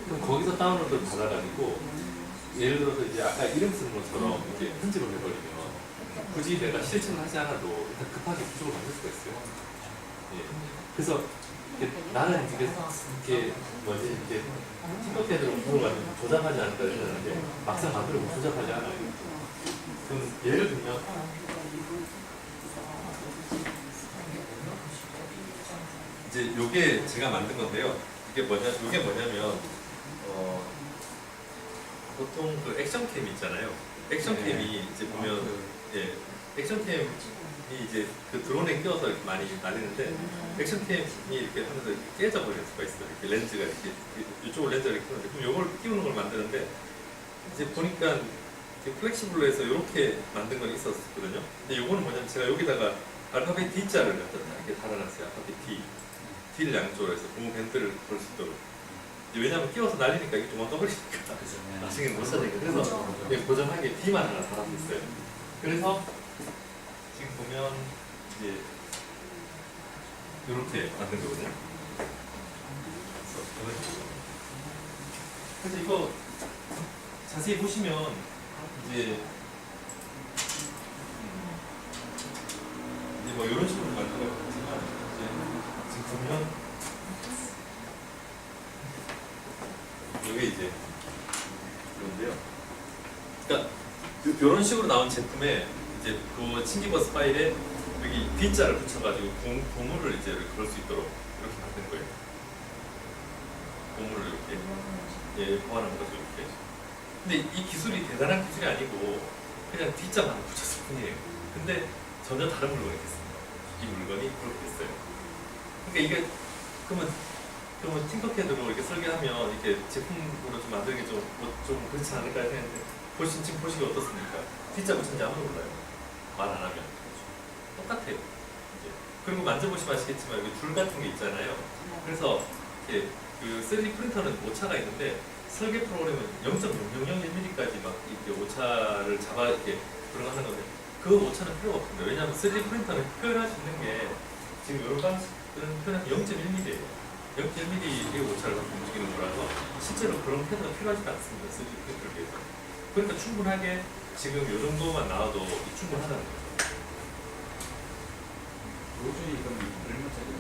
A: 그럼 거기서 다운로드를 받아가지고 예를 들어서 이제 아까 이름 쓰는 것처럼 이렇게 편집을 해버리면 굳이 내가 실천을 하지 않아도 일단 급하게 구조를 만들 수가 있어요. 예. 그래서 나는 이게 뭐지 이렇게 팅커패드로 구조를 조작하지 않을까 생각하는데 막상 만들면 조작하지 않아요. 그럼 예를 들면 이제 요게 제가 만든 건데요. 이게 뭐냐면 보통 그 액션캠 있잖아요. 액션캠이 이제 보면 예 액션캠이 이제 그 드론에 끼워서 이렇게 많이 날리는데 액션캠이 이렇게 하면서 깨져버릴 수가 있어요. 이렇게 렌즈가 이렇게 이쪽으로 렌즈가 이렇게 끼우는데 그럼 이걸 끼우는 걸 만드는데 이제 보니까 플렉시블로 해서 이렇게 만든 건 있었거든요. 근데 요거는 뭐냐면 제가 여기다가 알파벳 D자를 갖다 이렇게 달아놨어요. 알파벳 D. D를 양쪽으로 해서 고무 밴드를 걸 수 있도록. 왜냐면 끼워서 날리니까 이게 도망가버리니까 나중에 못 사니까. 그래서 고정하게 D만 하나 달아놨어요. 그래서 지금 보면 이제 이렇게 만든 거거든요. 그래서 이거 자세히 보시면 이제 뭐 이런 식으로 만든 것 같지만 이제 지금 보면 이게 이제 그런데요. 그러니까 이런 식으로 나온 제품에 이제 그 신기버스 파일에 여기 D자를 붙여가지고 고무를 이제 걸 수 있도록 이렇게 만든 거예요. 고무를 이렇게 보완한 거죠 이렇게. 근데 이 기술이 대단한 기술이 아니고 그냥 D자만 붙였을 뿐이에요. 근데
D: 전혀 다른 물건이 됐습니다. 이 물건이 그렇게 됐어요. 그러니까 이게 그러면 팅커캐드로 이렇게 설계하면 이렇게 제품으로 좀 만들기 좀 그렇지 않을까 생각했는데 지금 보시기 어떻습니까? 진짜 붙였는지 아무도 몰라요. 말 안 하면 똑같아요. 이제. 그리고 만져보시면 아시겠지만 여기 줄 같은 게 있잖아요. 그래서 이렇게 그 3D 프린터는 오차가 있는데 설계 프로그램은 0.0001mm까지 막 이렇게 오차를 잡아 이렇게 들어가는 건데 그 오차는 필요가 없습니다. 왜냐하면 3D 프린터는 표현할 수 있는 게 지금 여러 방식은 표현하면 0.1mm예요. 0.1mm의 오차를 갖고 움직이는 거라서 실제로 그런 패드가 필요하지 않습니다. 3D 프린터를 위해서. 그러니까 충분하게 지금 이 정도만 나와도 충분하다는 거죠.
C: 요즘이 그럼 얼마짜리예요?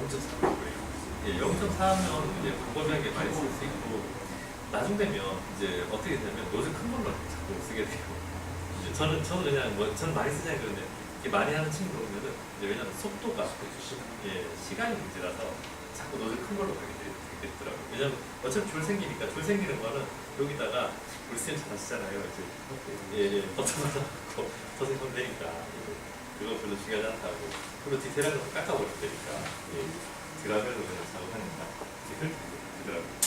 D: 0.4mm예요. 예, 0.4면 이제 광범위하게 많이 쓸 수 있고 나중 되면 이제 어떻게 되냐면 노즐 큰 걸로 자꾸 쓰게 돼요. 이제 저는 그냥 전 많이 쓰냐 그러는데 이게 많이 하는 친구들 보면은 이제 왜냐면 속도가 시간이 문제라서 자꾸 노즐 큰 걸로 가게 되더라고요. 왜냐면 어차피 줄 생기니까 줄 생기는 거는 여기다가 우리 쌤 잘 아시잖아요. 이제 버튼만 넣고 더 생기면 되니까 그거 별로 중요하지 않다고. 그리고 디테일한 거 깎아버릴 테니까 드라벨로 그냥 작업하니까 그렇게 되더라고요.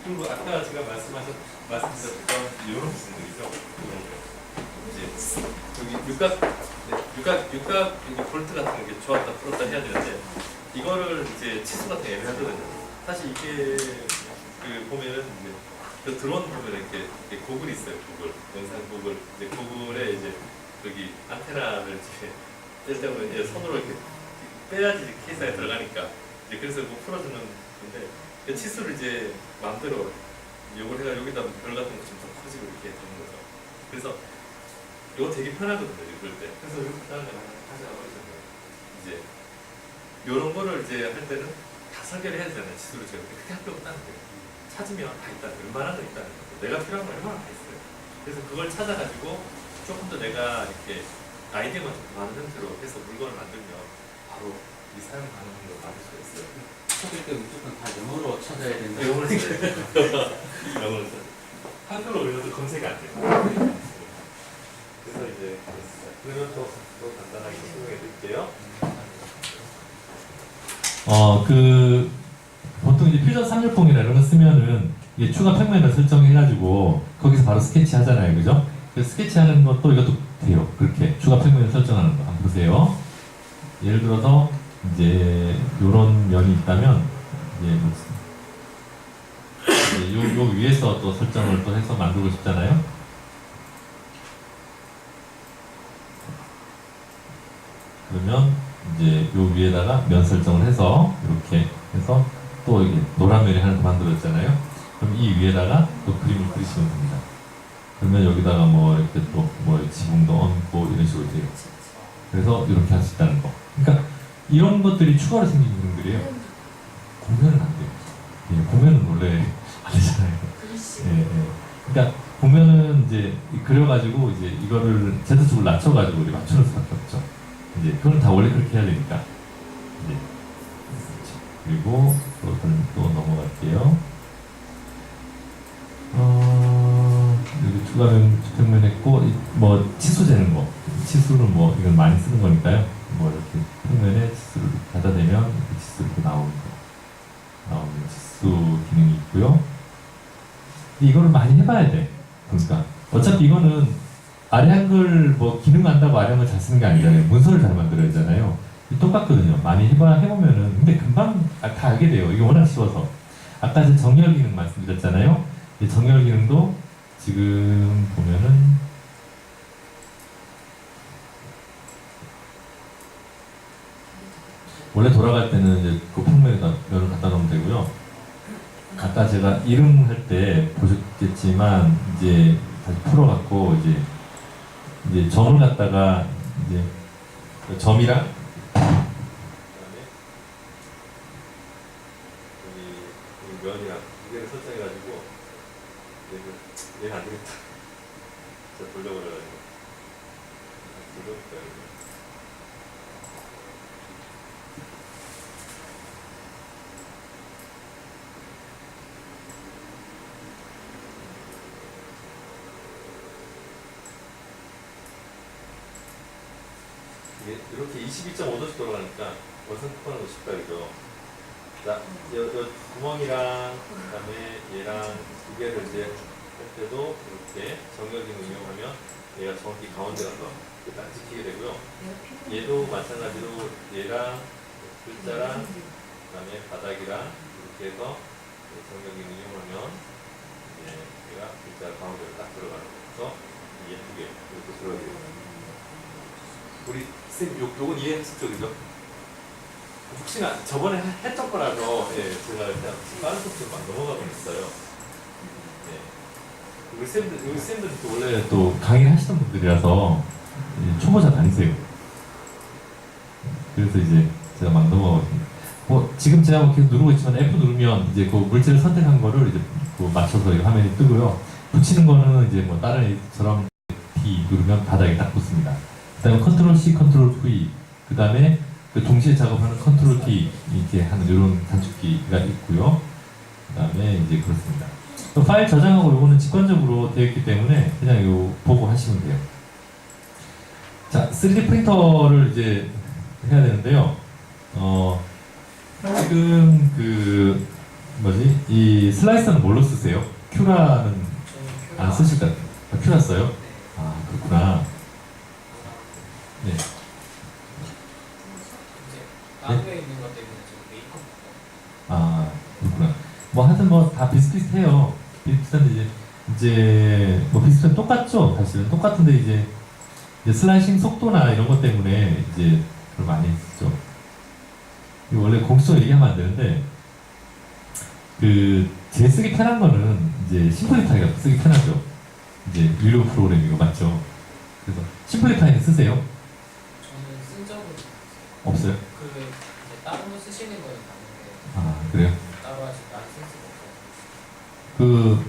D: 그리고 아까 제가 말씀드렸던 이런 부분들이죠. 이제 여기 육각 여기 볼트 같은 게 좋았다 풀었다 해야 되는데 이거를 이제 치수 같은 게 애매하거든요. 사실 이게 그 보면은 이제 그 드론 보면 이렇게 고글이 있어요. 고글 영상 고글. 이제 고글에 이제 여기 안테나를 이제 뗄 때 보면 이제 손으로 이렇게 빼야지 케이스에 들어가니까 이제 그래서 뭐 풀어주는 건데 그 치수를 이제 마음대로 요걸 해가 여기다 별 같은 거 좀 더 커지고 이렇게 되는 거죠. 그래서 이거 되게 편하거든요. 읽을 때. 그래서 이렇게 다음에 하자고 했잖아요. 이제 요런 거를 이제 할 때는 다 설계를 해야 되잖아요. 치수를 제가 그렇게 할 필요 없다는 거예요. 찾으면 다 있다. 웬만한 건 있다는 거예요. 내가 필요한 건 얼마나 다 있어요. 그래서 그걸 찾아가지고 조금 더 내가 이렇게 아이디어만 좀 많은 형태로 해서 물건을 만들면 바로 이 사용 가능한 걸 만들 수가 있어요.
C: 찾을 때 무조건 다 영어로 찾아야 된다.
D: 영어로 찾아요. 영어로 찾아요. 한글로 올려도 검색이 안 돼요. 그래서 이제 그러면 또 간단하게 설명해 드릴게요.
A: 보통 이제 퓨전 360이나 이런 거 쓰면은 이게 추가 평면을 설정해가지고 거기서 바로 스케치 하잖아요, 그죠? 그래서 스케치하는 것도 이것도 돼요. 그렇게 추가 평면을 설정하는 거 한번 보세요. 예를 들어서 이제 요런 면이 있다면 이제 요 위에서 또 설정을 또 해서 만들고 싶잖아요. 그러면 이제 요 위에다가 면 설정을 해서 이렇게 해서 또 이게 노란 면이 하나 더 만들어졌잖아요. 그럼 이 위에다가 또 그림을 그리시면 됩니다. 그러면 여기다가 뭐 이렇게 또 뭐 지붕도 얹고 이런 식으로 돼요. 그래서 이렇게 할 수 있다는 거. 그러니까 이런 것들이 추가로 생긴 기능들이에요. 공면은 안 돼요. 예, 공면은 원래 안 되잖아요. 예, 예. 그러니까 보면은 이제 그려가지고 이제 이거를 Z축을 낮춰가지고 우리 맞추는 수밖에 없죠. 이제 그건 다 원래 그렇게 해야 되니까. 이제 그리고 또 넘어갈게요. 여기 추가면 평면 했고 뭐 치수 재는 거. 치수는 뭐 이건 많이 쓰는 거니까요. 뭐 이렇게 평면에 치수를 갖다 대면 이렇게 치수 이렇게 나오는 치수 기능이 있고요. 이거를 많이 해봐야 돼. 그러니까 어차피 이거는 아래 한글 뭐 기능 안다고 아래 한글 잘 쓰는 게 아니잖아요. 문서를 잘 만들어야 하잖아요. 똑같거든요. 많이 해보면은 근데 금방 다 알게 돼요. 이게 워낙 쉬워서. 아까 제 정렬 기능 말씀드렸잖아요. 이 정렬 기능도 지금 보면은 원래 돌아갈 때는 이제 그 평면에다 면을 갖다 놓으면 되고요. 아까 제가 이름 할 때 보셨겠지만 이제 다시 풀어갖고 이제 점을 갖다가 이제 점이랑
D: 여기 면이랑 두 개를 설정해가지고 얘가 안 되겠다. 진짜 돌려버려가지고 돌려볼까요? 이렇게 22.5도씩 돌아가니까 원상 폭발하는 거 쉽다 그죠? 자, 요 구멍이랑 그다음에 얘랑 두 개를 이제 할 때도 이렇게 정렬기능 이용하면 얘가 정확히 가운데 가서 딱 지키게 되고요. 얘도 마찬가지로 얘랑 글자랑 그다음에 바닥이랑 이렇게 해서 정렬기능 이용하면 얘가 글자 가운데로 딱 들어가는 거서 예쁘게 이렇게 들어가게 돼요. 우리 쌤 요건 이해했었죠, 그죠? 혹시나 저번에 했던 거라서 제가 그냥 다른 속도로 막 넘어가고 있어요. 우리 쌤들은 또 원래 또 강의를 하시던 분들이라서 초보자가 아니세요. 그래서 이제 제가 막 넘어가거든요. 지금 제가 뭐 계속 누르고 있지만 F 누르면 이제 그 물질을 선택한 거를 이제 그 맞춰서 이 화면이 뜨고요. 붙이는 거는 이제 뭐 다른 애처럼 D 누르면 바닥에 딱 붙습니다. 그다음에 컨트롤 C, 컨트롤 V, 그다음에 그 동시에 작업하는 컨트롤 T 이렇게 하는 이런 단축키가 있고요. 그다음에 이제 그렇습니다. 또 파일 저장하고 요거는 직관적으로 되어 있기 때문에 그냥 요 보고 하시면 돼요. 자, 3D 프린터를 이제 해야 되는데요. 지금 그 뭐지? 이 슬라이서는 뭘로 쓰세요? 큐라는 안 쓰실 것 같아요. 큐라 써요? 아, 그렇구나. 네.
E: 나무에 있는 것 때문에 지금 메이크업.
D: 아, 그렇구나. 뭐 하여튼 뭐 다 비슷비슷해요. 비슷한데 이제 뭐 비슷한 똑같죠. 사실은 똑같은데 이제 슬라이싱 속도나 이런 것 때문에 이제 그걸 많이 쓰죠. 이거 원래 공식적으로 얘기하면 안 되는데 그 제일 쓰기 편한 거는 이제 심플리파이가 쓰기 편하죠. 이제 유료 프로그램이고 맞죠. 그래서 심플리파이는 쓰세요?
E: 저는 쓴 적은
D: 없어요?
E: 그 이제 다른 거 쓰시는 거는 봤는데
D: 아, 그래요?
E: 따로 아직 많이 쓸 수가 없어요.
D: 그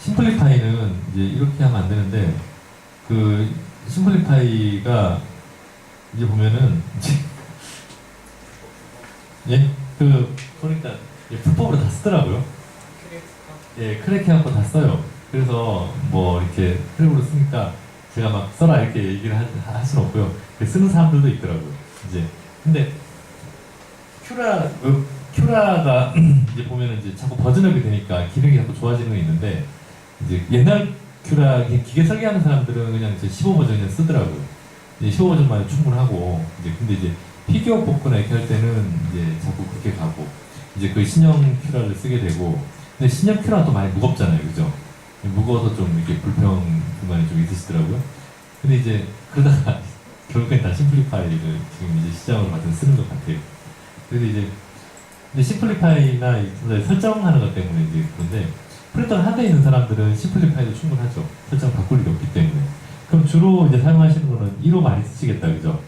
D: 심플리파이는 이제 이렇게 하면 안 되는데 그 심플리파이가 이제 보면은 예? 그 보니까 불법으로 다 쓰더라고요. 예, 크랙해갖고 다 써요. 그래서 뭐 이렇게 크랙으로 쓰니까 제가 막 써라 이렇게 얘기를 할 수는 없고요. 쓰는 사람들도 있더라고요. 이제 근데 큐라가 이제 보면은 이제 자꾸 버전업이 되니까 기능이 자꾸 좋아지는 게 있는데 이제 옛날 큐라 기계 설계하는 사람들은 그냥 이제 15버전 그냥 쓰더라고요. 이제 15버전만 충분하고 이제 근데 이제 피규어 뽑거나 이렇게 할 때는 이제 자꾸 그렇게 가고 이제 그 신형 큐라를 쓰게 되고 근데 신형 큐라가 또 많이 무겁잖아요, 그죠? 무거워서 좀 이렇게 불평 불만이 좀 있으시더라고요. 근데 이제 그러다가 결국엔 다 심플리파이를 지금 이제 시장으로 받은 쓰는 것 같아요. 그래서 이제 근데 심플리파이나 설정하는 것 때문에 이제 그런데 프린터를 한 대 있는 사람들은 심플리파이도 충분하죠. 설정 바꿀 일이 없기 때문에. 그럼 주로 이제 사용하시는 거는 1호 많이 쓰시겠다, 그죠?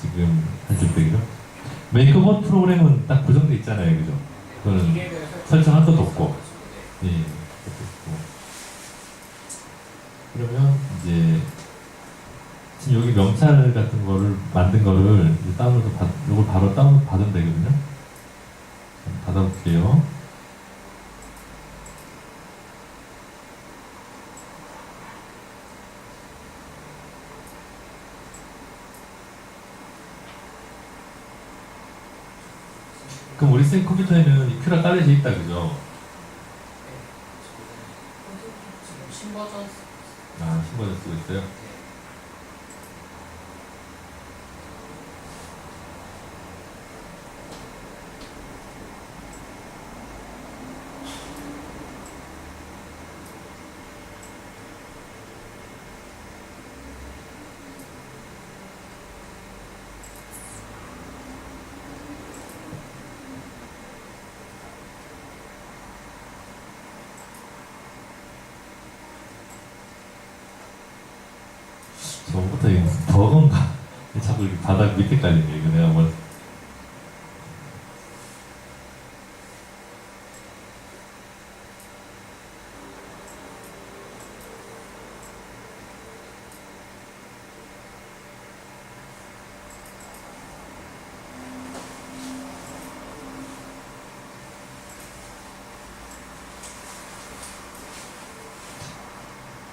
D: 지금 하실 때, 그죠? 메이크업 프로그램은 딱 고정돼 있잖아요, 그죠? 그거는
E: 기계별
D: 설정할 것도 없고. 예, 그렇고. 그러면 이제 지금 여기 명찰 같은 거를 만든 거를 이제 다운로드 이걸 바로 다운로드 받으면 되거든요. 받아볼게요. 그럼 우리 쌤 컴퓨터에는 이 큐라 깔려져 있다, 그죠?
E: 지금 신버전
D: 아, 신버전 쓰고 있어요? 저부터 이게 무슨 버거인가? 자꾸 이렇게 바닥 밑에 깔리네. 이거 내가 뭐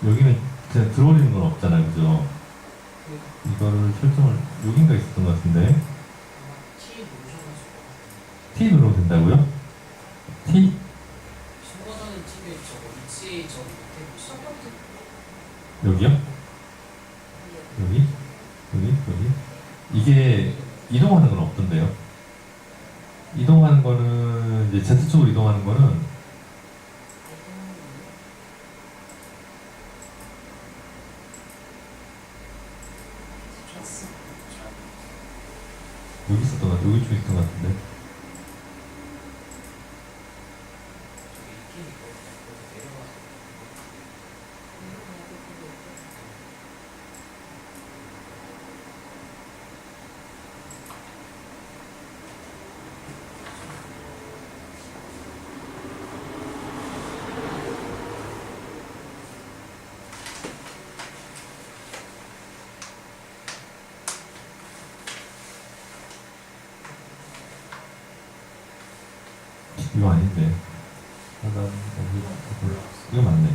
D: 여기는 그냥 들어올리는 건 없잖아요, 그죠?
A: 이거를 설정을 여긴가 있었던 것 같은데
E: T 누르셔가지고
A: T 눌러도 된다고요? T?
E: 신버전은 T에 저거 위치 저기 밑에 보시면
A: 여기요? 여기? 여기? 이게 이동하는 건 없던데요? 이동하는 거는 이제 Z 쪽으로 이동하는 거는 여기 있었던 것 같아. 여기 쪽에 있었던 것 같은데.
E: 저기 있긴 있거든요. 그래서 내려가서
A: 이거 아닌데. 이거 맞네.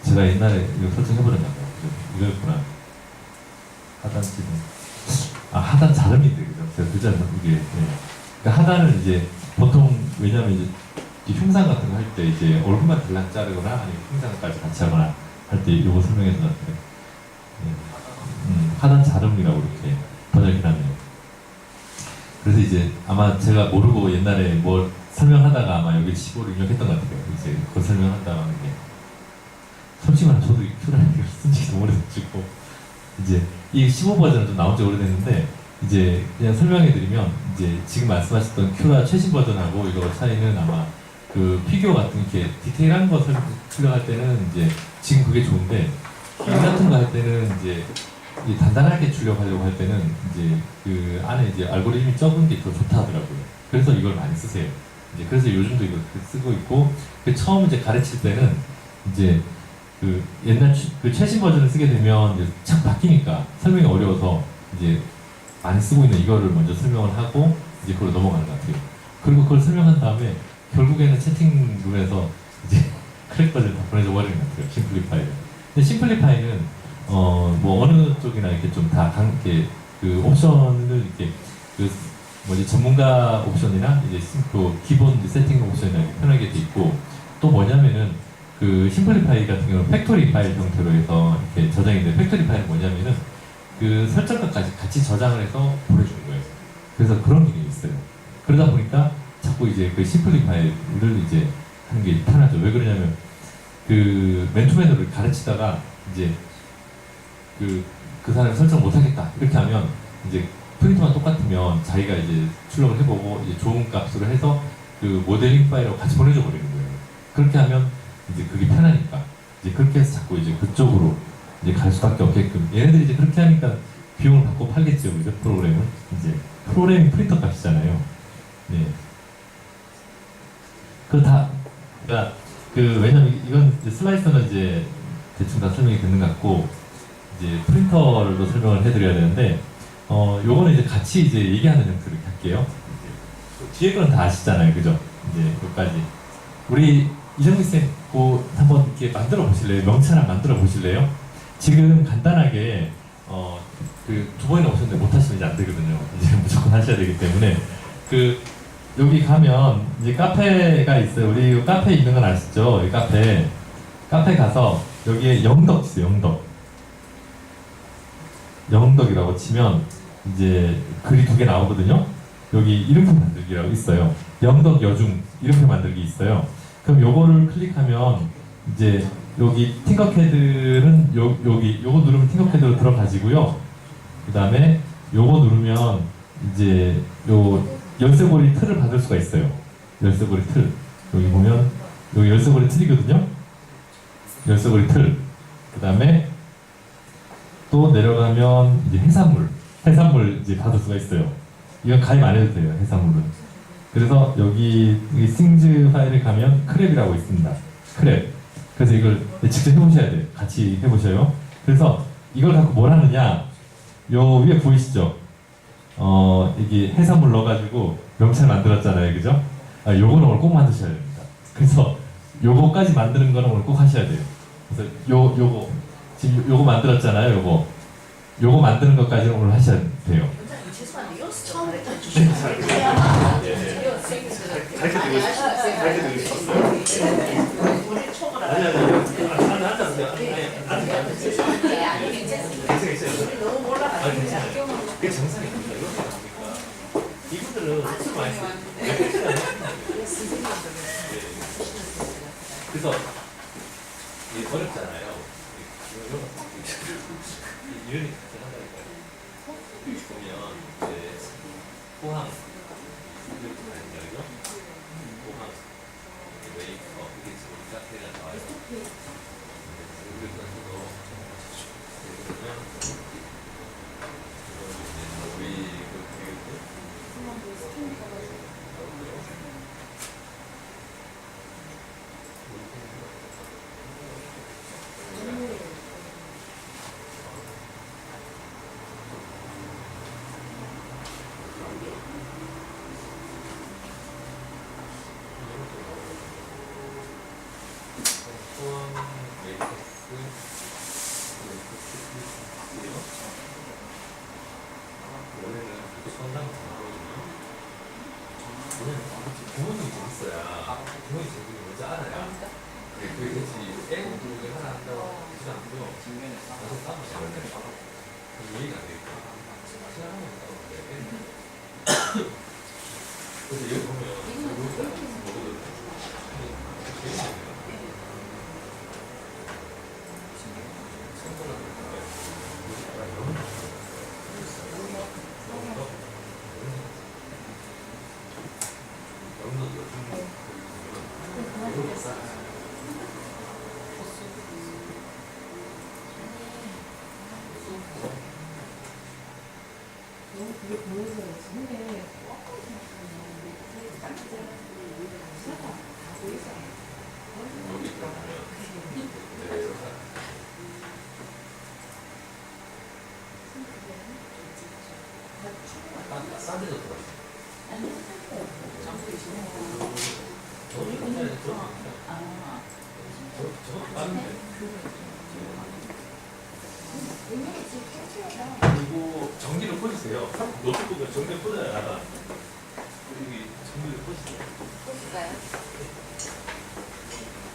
A: 제가 옛날에 이거 설정해버렸나 봐요. 이거였구나. 하단 지금. 아, 하단 자름인데, 그죠? 제가 그 자름, 이게. 네. 그러니까 하단은 이제 보통, 왜냐면 이제 이 흉상 같은 거 할 때 이제 얼굴만 들락 자르거나 아니면 흉상까지 같이 하거나 할 때 이거 설명해서 같은데. 네. 하단 자름이라고 이렇게 번역해놨네요. 그래서 이제 아마 제가 모르고 옛날에 뭐 설명하다가 아마 여기 15를 입력했던 것 같아요. 이제 그거 설명한다고 하는 게. 솔직히 말하면 저도 이 큐라는 쓴 지 너무 오래됐고, 이제 이 15 버전은 좀 나온 지 오래됐는데, 이제 그냥 설명해드리면, 이제 지금 말씀하셨던 큐라 최신 버전하고 이거 차이는 아마 그 피규어 같은 이렇게 디테일한 거 출력할 때는 이제 지금 그게 좋은데, 게임 같은 거 할 때는 이제 이 단단하게 출력하려고 할 때는 이제 그 안에 이제 알고리즘이 적은 게 더 좋다 하더라고요. 그래서 이걸 많이 쓰세요. 이제 그래서 요즘도 이거 쓰고 있고, 그 처음 이제 가르칠 때는 이제 그 옛날 그 최신 버전을 쓰게 되면 이제 착 바뀌니까 설명이 어려워서 이제 많이 쓰고 있는 이거를 먼저 설명을 하고 이제 그걸로 넘어가는 것 같아요. 그리고 그걸 설명한 다음에 결국에는 채팅룸에서 이제 크랙 버전 다 보내줘 버리는 것 같아요. 심플리파이를. 근데 심플리파이는 뭐 어느 쪽이나 이렇게 좀 다 이렇게 그 옵션을 이렇게 그 뭐지 전문가 옵션이나 이제 그 기본 세팅 옵션이나 이렇게 편하게 돼 있고, 또 뭐냐면은 그 심플리파이 같은 경우는 팩토리 파일 형태로 해서 이렇게 저장이 돼. 팩토리 파일은 뭐냐면은 그 설정값까지 같이 저장을 해서 보내주는 거예요. 그래서 그런 기능이 있어요. 그러다 보니까 자꾸 이제 그 심플리파이를 이제 하는 게 편하죠. 왜 그러냐면 그 맨투맨으로 가르치다가 이제 그 사람이 설정 못하겠다 이렇게 하면 이제 프린트만 똑같으면 자기가 이제 출력을 해보고 이제 좋은 값으로 해서 그 모델링 파일하고 같이 보내줘 버리는 거예요. 그렇게 하면 이제 그게 편하니까 이제 그렇게 해서 자꾸 이제 그쪽으로 이제 갈 수밖에 없게끔, 얘네들이 이제 그렇게 하니까 비용을 받고 팔겠죠, 그죠? 프로그램은 이제 프로그램이 프린터 값이잖아요. 네. 그러니까 왜냐면 이건 이제 슬라이서는 이제 대충 다 설명이 되는 것 같고, 이제 프린터로 설명을 해드려야 되는데, 요거는 이제 같이 이제 얘기하는 형태로 이렇게 할게요. 뒤에 거는 다 아시잖아요, 그죠? 이제 여기까지. 우리 이정미 쌤, 한번 이렇게 만들어 보실래요? 명찰 한번 만들어 보실래요? 지금 간단하게, 그 두 번이나 오셨는데 못 하시면 이제 안 되거든요. 이제 무조건 하셔야 되기 때문에. 여기 가면 이제 카페가 있어요. 우리 카페 있는 건 아시죠? 이 카페 가서 여기에 영덕 있어요, 영덕이라고 치면 이제 글이 2개 나오거든요. 여기 이름표 만들기라고 있어요. 영덕 여중 이름표 만들기 있어요. 그럼 요거를 클릭하면 이제 여기 팅커캐드는 요거 누르면 팅커캐드로 들어가지고요. 그 다음에 요거 누르면 이제 요 열쇠고리 틀을 받을 수가 있어요. 열쇠고리 틀. 여기 보면 여기 열쇠고리 틀이거든요. 열쇠고리 틀. 그 다음에 또 내려가면 이제 해산물 이제 받을 수가 있어요. 이건 가입 안 해도 돼요, 해산물은. 그래서 여기 싱즈 파일에 가면 크랩이라고 있습니다. 크랩. 그래서 이걸 직접 해보셔야 돼요. 같이 해보셔요. 그래서 이걸 갖고 뭘 하느냐? 요 위에 보이시죠? 이게 해산물 넣어가지고 명찰 만들었잖아요, 그죠? 요거는 오늘 꼭 만드셔야 됩니다. 그래서 요거까지 만드는 거는 오늘 꼭 하셔야 돼요. 그래서 요거 지금 요거 만들었잖아요. 요거 만드는 것까지 오늘 하셔야 돼요.
B: 원장님 죄송한데 요스 좀 가르쳐 주시면 안 돼요? 요스
D: 가르쳐드리고 싶었어요.
B: 우리 초보라.
D: 아니 앉아주세요.
B: 예, 아니 괜찮습니다. 우리 너무 몰라가지고
D: 그게 정상입니다. 이분들은 술 많이 쓰고 그래서 이게 어렵잖아요. 이런 한다니까요. 여기 보면 이제 포항 이렇게 나와요. 포항 웨이커 이게 지금 카페가 나와요. 그래서 우리 부모님이 재밌어야 부모님이 재밌는 먼저 알아야 그게 되지 애 공부를 하나 한다고 하지 않고요 나서 싸움 잘할 때 이해가 안 되니까 생각하면 싸우는데 그래서 여기 보면 먹어도 재밌네요. 싼 데도 들어왔어요. 저것도 빠른데. 그리고 전기를 꽂으세요. 노트북은 전기를 꽂아야 나가. 여기 전기를 꽂으세요.
B: 보실까요?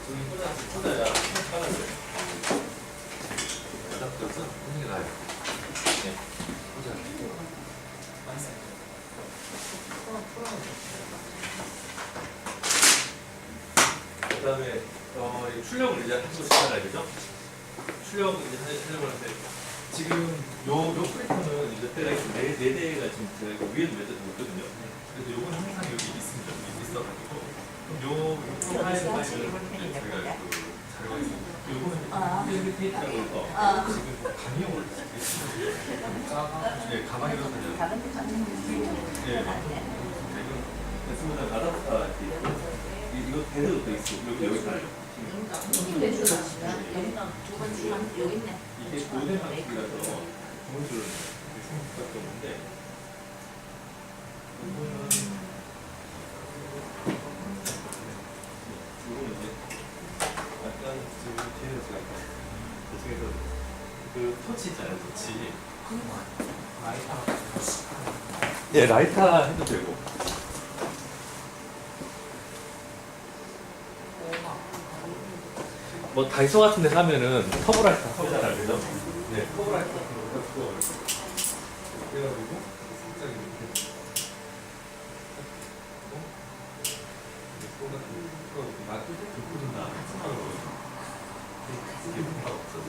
D: 전기 꽂아야 빨아요. 어답터 꽂는 게 나아요. 네. 꽂아요. 그 다음에 출력을 이제 한번 시작해야 되죠? 출력을 이제 하려고 하는데 지금 요 프린터는 이제 때가 네 대가 지금 제가 위에도 몇 대 더 있거든요. 그래서 요건 항상 여기 있습니다. 여기 있어가지고 그럼 요 파일을 저희가 그 자료가 있습니다. 요거는 USB 테이프라고 해서 지금 강의용을 네, 가방에서 그냥
B: 다른 데 가는
D: 네, 그래서 아답터 이거 배드도 돼 있어. 여기 달려.
B: 두 번째 여기 있네.
D: 이게 고대방식이라서 주문줄 생각밖에 없는데 이거는 이제 약간 지금 뒤에서 제가 저쪽에서 그 터치 있잖아요, 터치. 예, 라이터 해도 되고. 뭐 다이소 같은 데 가면은 터보라이터 하잖아요, 그죠? 네, 터보라이터 같은 거 해가지고 그래가지고 살짝 이렇게 놔두고 듣고 좀 나. 이게 뭔가 없어져.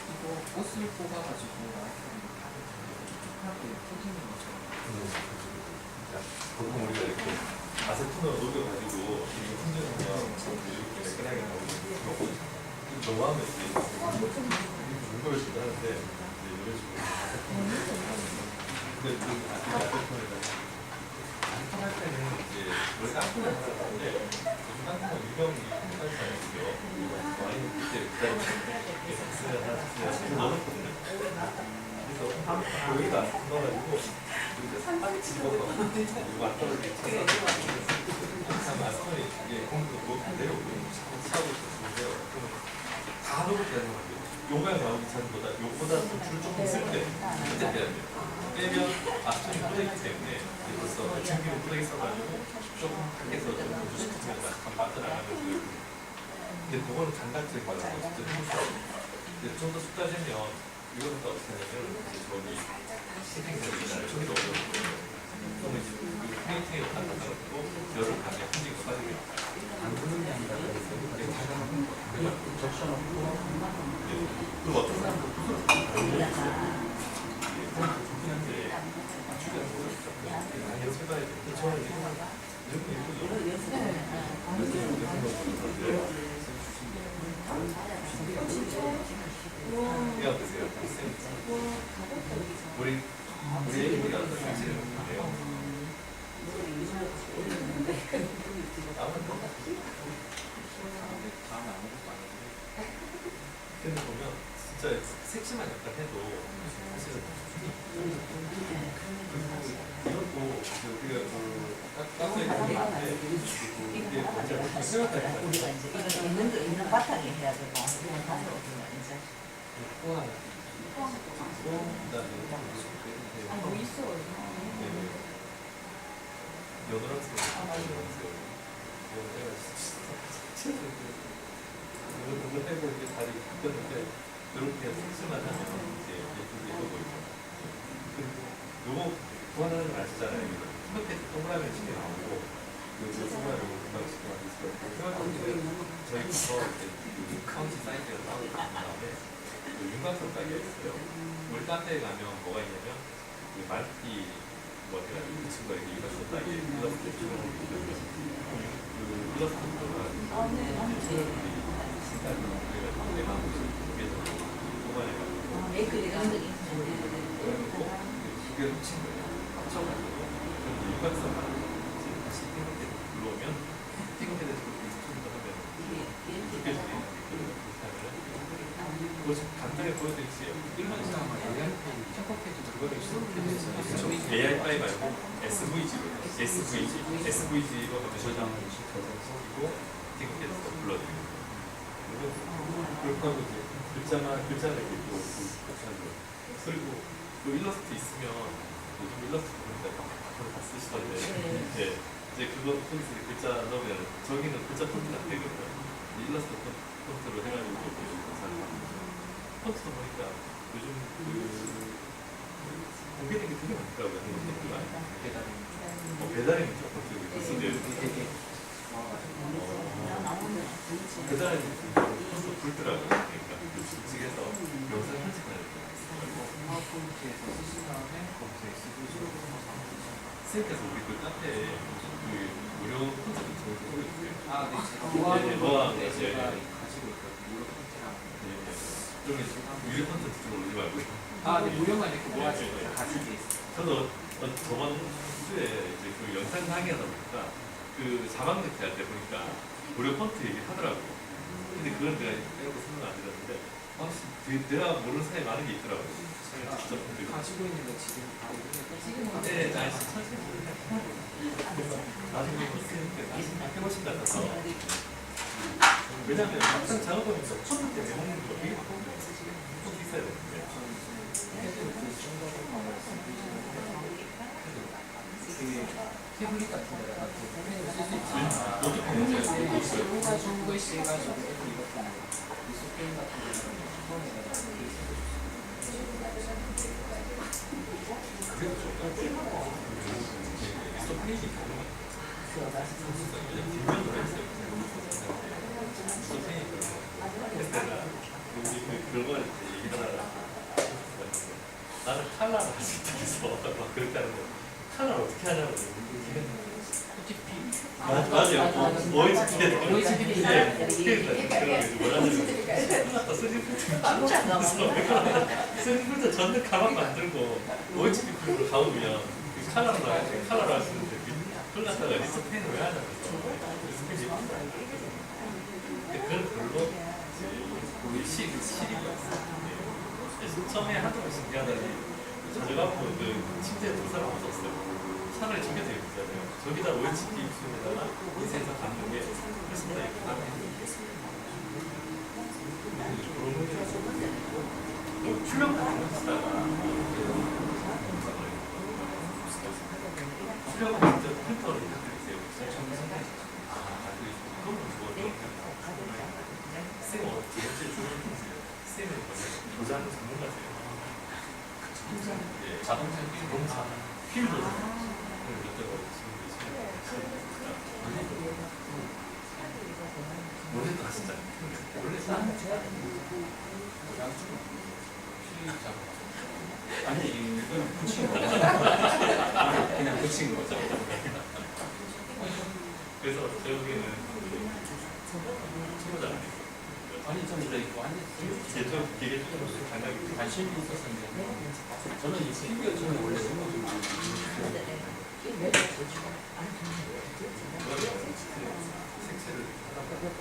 E: 이거 옷을 뽑아가지고 하게 터지는 거죠.
D: 보통 우리가 이렇게 아세톤으로 녹여가지고 이거 흔들면 이렇게 매끈하게 나오고 너무하면 이제 물걸 수도 하는데 이런 식으로 아세톤을 근데 그 아세톤에다 아세톤 할 때는 이제 원래 깡통을 하는데 요즘 깡통은 유명이 깡통까지 다녔고요. 와인 그때 쓰는 넣었거든요. 그래서 여기가 아세톤 넣어가지고 이제 딱 집어서 이거 안 떨어지게 항상 마스터니 이게 공도 뭐 반대로 차고 있었는데요. 다 넣을 때는 요거에 나오기 전보다 요거보다 줄 조금 쓸 때 그때 빼야 돼요. 빼면 마스터니 묻어있기 때문에 벌써 전기로 묻어 있어가지고 조금 밖에서 좀 부식하면 약간 빠져나가면서 근데 그거는 감각적인 거라고 진짜 해보셔야 돼요. 근데 좀 더 속 따지면 이거부터 어떻게 하냐면 이제 저기 저기도 어려워요. 그러면 이제 그 페인팅을 다 닦아놓고 열을 가면 흔적이 빠지게 안 부는 게 아니라 이게 다 가는 거예요. 적셔놓고 그리고 어떤 사람도 부서서 좋긴 한데 맞추기가 어렵죠. 많이 연습해봐야 돼. 저는 이게 어떠세요? 우리 애기가 어떤 상실을 못해요? 근데 보면 진짜 색칠만 약간 해도 사실은 이것도 우리가 깎아야 되는데 이게 먼저 생각하니까
B: 우리가 이제 이거 있는 바탕에 해야 되고 이건 다시 오면 이제 뭐 있어.
D: 이거 빼고 이렇게 다리 굽혔는데 이렇게 색칠만 하면 이제 예쁘게 예뻐 보이죠. 요거 구하는 걸 아시잖아요. 이렇게 동그라미 치게 나오고 요거 동그라미 금방 치게 만들 수가 있고 생각해보면 저희 부서 이제 카운티 사이트가 따로 있는 다음에 윤곽선 가게가 있어요. 우리 카페에 가면 뭐가 있냐면 말띠 뭐 해가지고 그 친구가 이렇게 윤곽선 가게 일러스트 찍어놓은 게 있거든요. 그 일러스트가 그래가지고 내 마음을 그게서 뽑아내가지고
B: 메이크업이
D: 그게 훔친 거예요. 합쳐가지고 윤곽선만 다시 팅크패드 불러오면 팅크패드 익스트루더 하면 느껴지게 그거 좀 간단히 보여드릴게요.
E: 일반적으로 ช็อกโก페이지 그거를 시도해서
D: AI5 말고 SVG로 하면 저장을 시키고 팅크패드도 불러드리고 그렇게 하고 이제 글자를 이렇게 또 그리고 또 일러스트 있으면 요즘 일러스트 보니까 그걸 다 쓰시던데 네. 이제 그거 거기서 글자 넣으면 저기는 글자 폰트가 안 되거든요. 일러스트 폰트로 해가지고 폰트도 보니까 요즘 공개된 게 되게 많더라고요. 배달의 민족 폰트 쓰는데 배달의 민족 폰트 불더라고요. 그러니까 측에서 영상 편집하는 거
E: 파워포인트에서 쓰신 다음에 거기서
D: 선생님께서 우리 그 카페에 그 무료 콘서트 저희도 올려주세요.
E: 아, 네, 제가
D: 네,
E: 모아놓은
D: 네,
E: 제가
D: 네.
E: 가지고 있거든요. 무료 콘텐츠랑.
D: 좀 유료 콘서트 좀 올리지 말고요.
E: 아, 네, 무료만 이렇게 모아진 거 가지고 있어요.
D: 저도 저번 주에 이제 그 영상 강의하다 보니까 그 자막 넣기 할 때 보니까 무료 콘트 얘기 하더라고요. 근데 그건 내가 빼고 설명 안 드렸는데 내가 모르는 사이에 많은 게 있더라고요. 직접 분들이.
E: 가지고 있는 거 지금 바로
D: 네, 날씨 천천히 나중에 해보신 것 같아서 왜냐면 막상 작업하면서 컴퓨터 때문에 먹는 거 되게 많거든요. 꼭 있어야 되는데
E: 태블릿 같은 데다가 펜을 쓸 수 있지.
D: 노트북
E: 해가지고 글씨 해가지고 이것도 미소 게임 같은 데는 처음에
D: 그래도 좋아요. 미스터 페이지 보면 뒷면으로 했어요. 미스터 페이지 했다가 우리 결과를 이제 얘기하다가 나는 칼라를 할 수 있다 해서 막 그렇게 하는데 칼라를 어떻게 하냐고 맞아요. OHP인데 쓰리풀도 전는 가방 만들고 OHP 풀로 가보면 칼라로 할 수 있는데 그걸 갖다가 리스펜을 왜 하냐고 리스펜이 근데 그건 별로 우리 실이 처음에 하도 신기하다니 가져가고 그 침대에 두 사람 없었어요. 차라리 저게 되게 비싸요. 저기다 OHT 입술에다가 인쇄해서 갖는 게 훨씬 더 예쁘다. 출력 같은 거 쓰다가 출력은 진짜 필터를 해드리세요. 아, 그건 좋아요. 쌤은 어떻게 쌤은 도장 전문가세요. 예, 자동차 자동차 휠 도장 이것저것 원래도 하시잖아요. 원래
C: 아니 이건 붙인 거죠. 그냥 붙인 거죠.
D: 그래서 결국에는 친구잖아요.
C: 아니 좀 이거 완전
D: 제조 기계 쪽으로 장갑이
C: 관심이 있었는데 저는 이 피규어 중에 원래 이런 거좀
D: 색채를 하다 보니까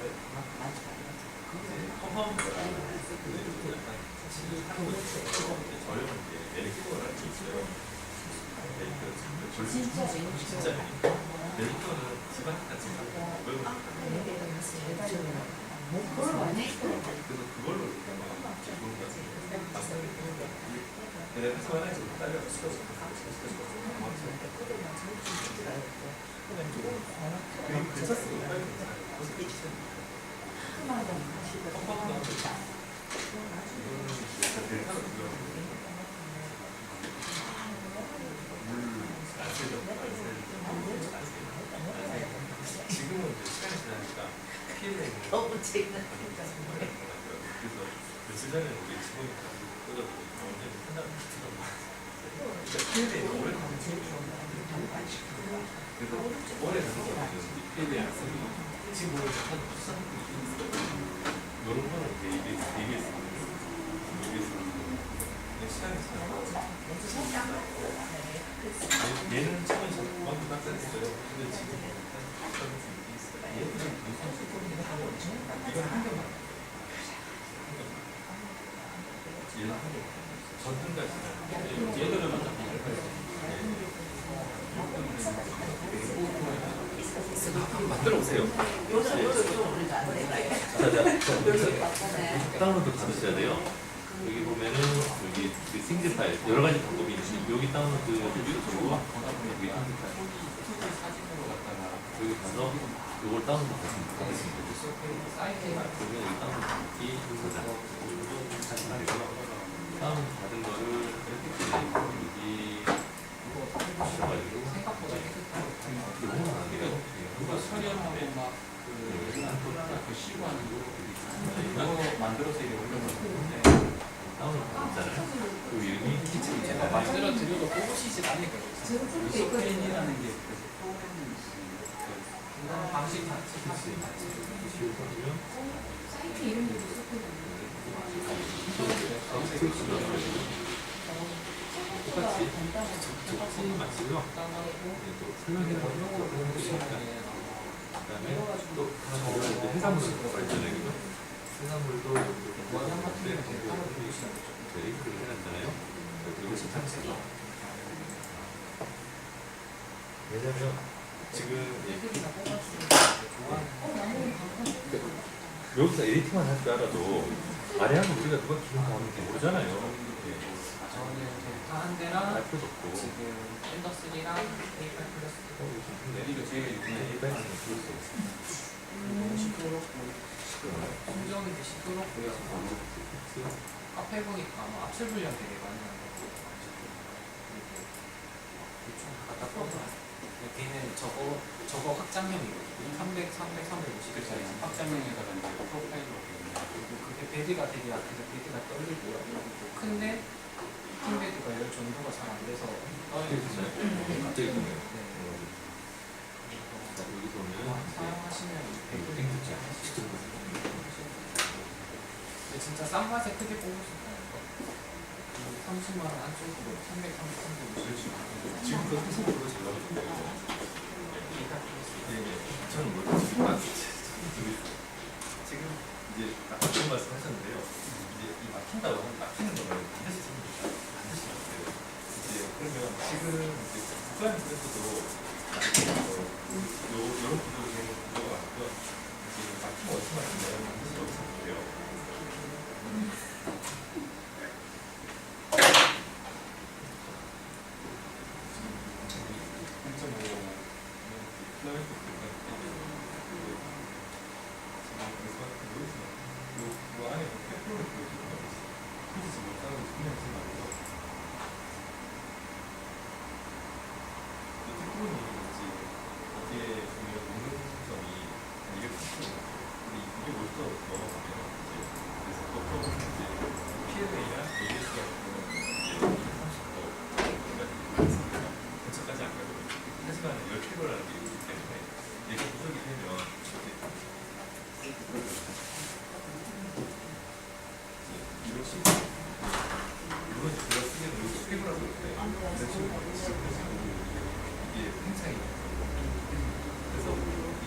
D: 컴파운드가 저렴한 게 메리코라는 게 있어요. 메리코
B: 진짜
D: 진짜 메리코는 집안 같이 왜
B: 그걸 많이 했어요.
D: 그래서 그걸로 내가 회사 안에서 딸려 지금은 이제 시간이 지나니까 피해는
B: 너무 재밌는
D: 그래서 며칠 전에 우리 직원이 꽂아보고 완전히 한다고 피해는 오래 가는 그래서 오래 가는 거는 피해는 안 쓰고 지금은 한 이런 거는 ABS 시간이 지나고 얘는 처음에 완전 깜짝했어요. 근데 지금 얘는 이건 한 개만 얘는 한 개만 전등까지 얘들은 만들어 보세요.
A: 다운로드 받으셔야 돼요. 여기 보면은 여기 그 싱글 파일 여러 가지 방법이 있는데 여기 다운로드 해주시고 여기 싱글 파일 여기 가서 이걸 다운로드 하겠습니다. 그러면 여기 다운로드 받기 저장 하시면 되고요. 다운로드 받은 거를 이렇게 여기 주셔가지고 너무 많은데요.
C: 누가 처리하고 막그 시구하는 거 이거 만들어서 이렇게 올려놓는데
A: 다운로드 받았잖아요. 그 이름이
C: 제가 만들어 드려도 뽑으시진 않으니까 소펜이라는 게 방식 자체
A: 보시면
B: 사이트 이름도
A: 똑같이 마치고요. 또 설명해드리고 그다음에 또 해산물을 발전하기도 해산물도 메리크를 해놨잖아요. 그리고 식탁수죠. 왜냐면 지금 여기서 에디팅만 할 줄 알아도 아래하면 우리가 누가 기분 나오는지 모르잖아요.
E: 저는 한 대랑
A: 알 필요도 없고.
E: 지금 앤더슨이랑 A8 플러스
C: 이거 제일
E: 너무 시끄럽고 충전이 시끄럽고요. 카페 보니까 뭐 압출 분량 되게 많이 나고 좀 갖다 뻗어요. 걔는 저거 확장형이거든요. 300, 300, 350짜리
C: 확장형에다가 이제 프로파일로
E: 그리고 그게 베드가 되게 약해서 베드가 떨리고요. 큰데 킹 베드가 열 전도가 잘 안 돼서
A: 갑자기 보면
E: 네.
A: 여기서 오면
E: 사용하시면
A: 이거 땡겼죠.
E: 근데 진짜 싼 맛에 크게 뽑을 수 있어요. 30만 원 안쪽으로 300, 300, 350
D: 지금 그 해산물로 잘 나오는데 저는 뭐 지금 이제 아까 그런 말씀 하셨는데요. 이제 이 막힌다고 하면 막히는 거는 반드시 생깁니다. 반드시 막혀요. 이제 국가연구에서도 이런 구조가 왔고요. 지금 막힌 어디서 맞는가요? 사실 여기서 보세요.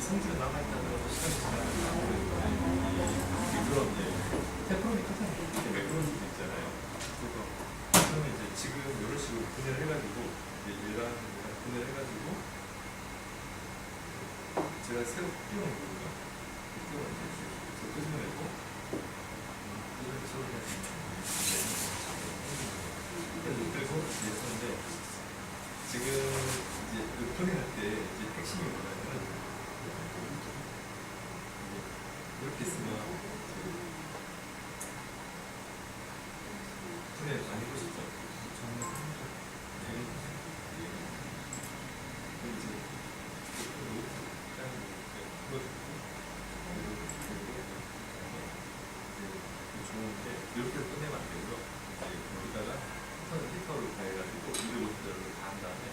D: 성질은 남아있다는 것도 시간이 지나면 그런 테프론이 항상 왜 그런 수도 있잖아요. 그러면 이제 지금 이런 식으로 분해를 해가지고 이제 일반 분해를 해가지고 제가 새로 끼워놓은 거거든요. 저 끄집어내고 그래서 이제 했는데 지금 이제 분해할 때 이제 핵심이 뭐냐면 이렇게 있으면 분해 많이 보시죠? 좋은데 이렇게 끝내면 안 되고요. 여기다가 우선 히터를 가해가지고 이를 모터를 다 한 다음에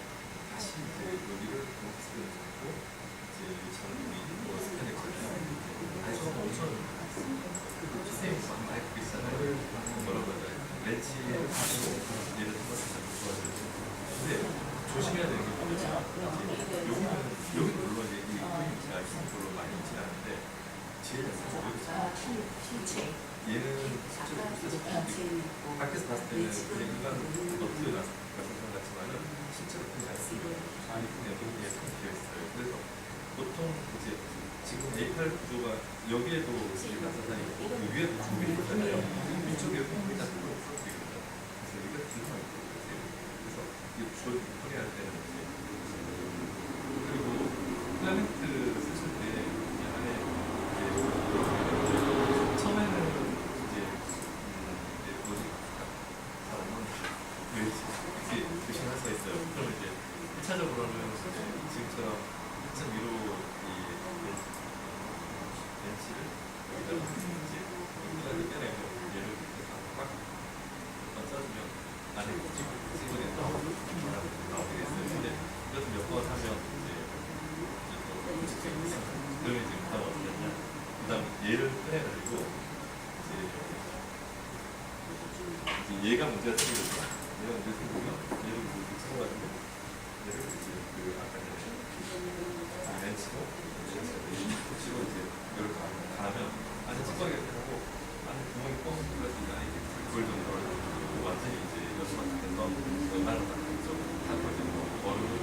D: 다시 이제 여기를 스크린을 잡고 이제 전기 스캔을 다시 엄청 시스템이 많이 비싸요. 뭐라고 해야 되나? 렌치를 가지고 얘를 통해서 자꾸 좋아져요. 근데 조심해야 되는 게 뭐냐면 여기는 물론 이제 이 제가 기본적으로 많이 있진 않은데 제일 얘는 밖에서 봤을 때는 그냥 일반 너트 가성상 같지만은 실제로 그냥 안에 그냥 여기에 되어 있어요. 그래서 보통 이제 지금 A8 구조가 여기에도 가성상이 있고 위에도 준비되어 있잖아요. 이쪽에 홈이 다 들어있거든요. 그래서 여기가 들어가 있거든요. 그래서 이 처리할 때는 그리고 플라멘트 쓰실 때 안에 처음에는 이렇게 교신할 수가 있어요. 그럼 이제 1차적으로는 지금처럼 1.2로 이 렌치를 여기다가 이제 여기까지 빼내고 얘를 이렇게 막 짜주면 안에 찌그레 나오게 됐어요. 근데 이것도 몇 번 하면 이제 그러면 이제 그 다음 어떻게 하냐. 그 다음 얘를 빼내가지고 이제 얘가 문제가 생기거든요. 얘가 문제가 생기면 얘를 이렇게 쳐가지고 얘를 이제 그 아까 렌치로 치고 이제 이렇게 가면 안에 찌꺼기가 이렇게 하고 안에 구멍이 뻥 뚫려서 이 안에 그걸 정도로 완전히 이제 연습만 돼서 얼마나 딱 되죠. 하고 이제 얼음을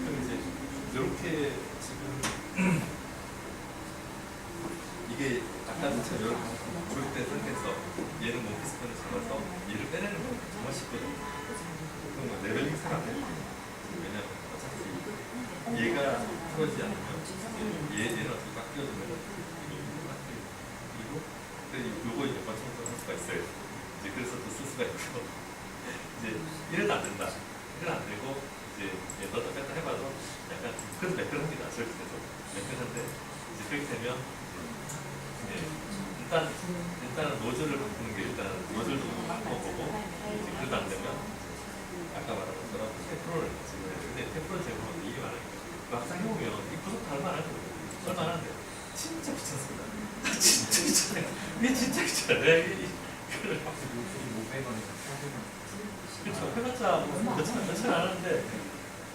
D: 그럼 이제 이렇게 지금 이게 아까처럼 이렇게 조립된 상태에서 얘는 몽키스펜을 잡아서 얘를 빼내는 건 정말 쉽거든요. 그럼 레벨링 잘 안 돼요. 왜냐면 어차피 얘가 풀어지지 않으면 얘는 어떻게 꽉 끼워주면 그리고 요거 이제 관청소를 할 수가 있어요. 이제 그래서 또 쓸 수가 있고 이제 이래도 안 된다. 이래도 안 되고 이제 넣었다 뺐다 해봐도 약간 그래도 매끈합니다. 절대로 매끈한데 이제 그렇게 되면 일단은 노즐을 바꾸는 게 일단 노즐도 바꿔보고 이제 그래도 안 되면 아까 말한 것처럼 테프론을 제거해야 되는데 테프론 제거하면 이게 많으니까 막상 해보면 이 구석 달만할 거거든요. 얼마나는데 진짜 귀찮습니다. 진짜 귀찮아요. 이게 진짜 귀찮아요. 이거를
E: 500원에서 400원.
D: 그렇죠. 해봤자 몇천 안 하는데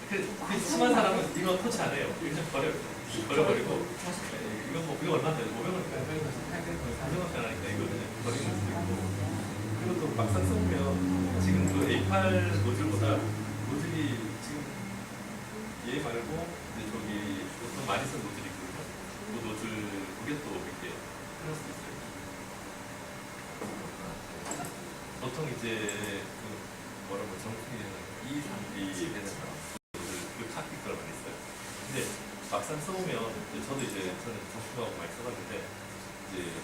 D: 그 심한 사람은 이거 터치 안 해요. 그냥 버려버리고 이건 뭐 그게 얼마인데 500원인가요? 800원 하니까 이거 그냥 버리는 수도 있고 그리고 또 막상 써보면 지금 그 A8 노즐보다 노즐이 지금 얘 말고 이제 저기 보통 많이 쓴 노즐이 있거든요. 그 노즐 그게 또 이렇게 끊을 수 있어요. 보통 이제 그 뭐라고 정품이는 2, 3B 되는 사람 그 카피 걸 많이 써요. 근데 막상 써보면 저는 정품하고 많이 써봤는데 이제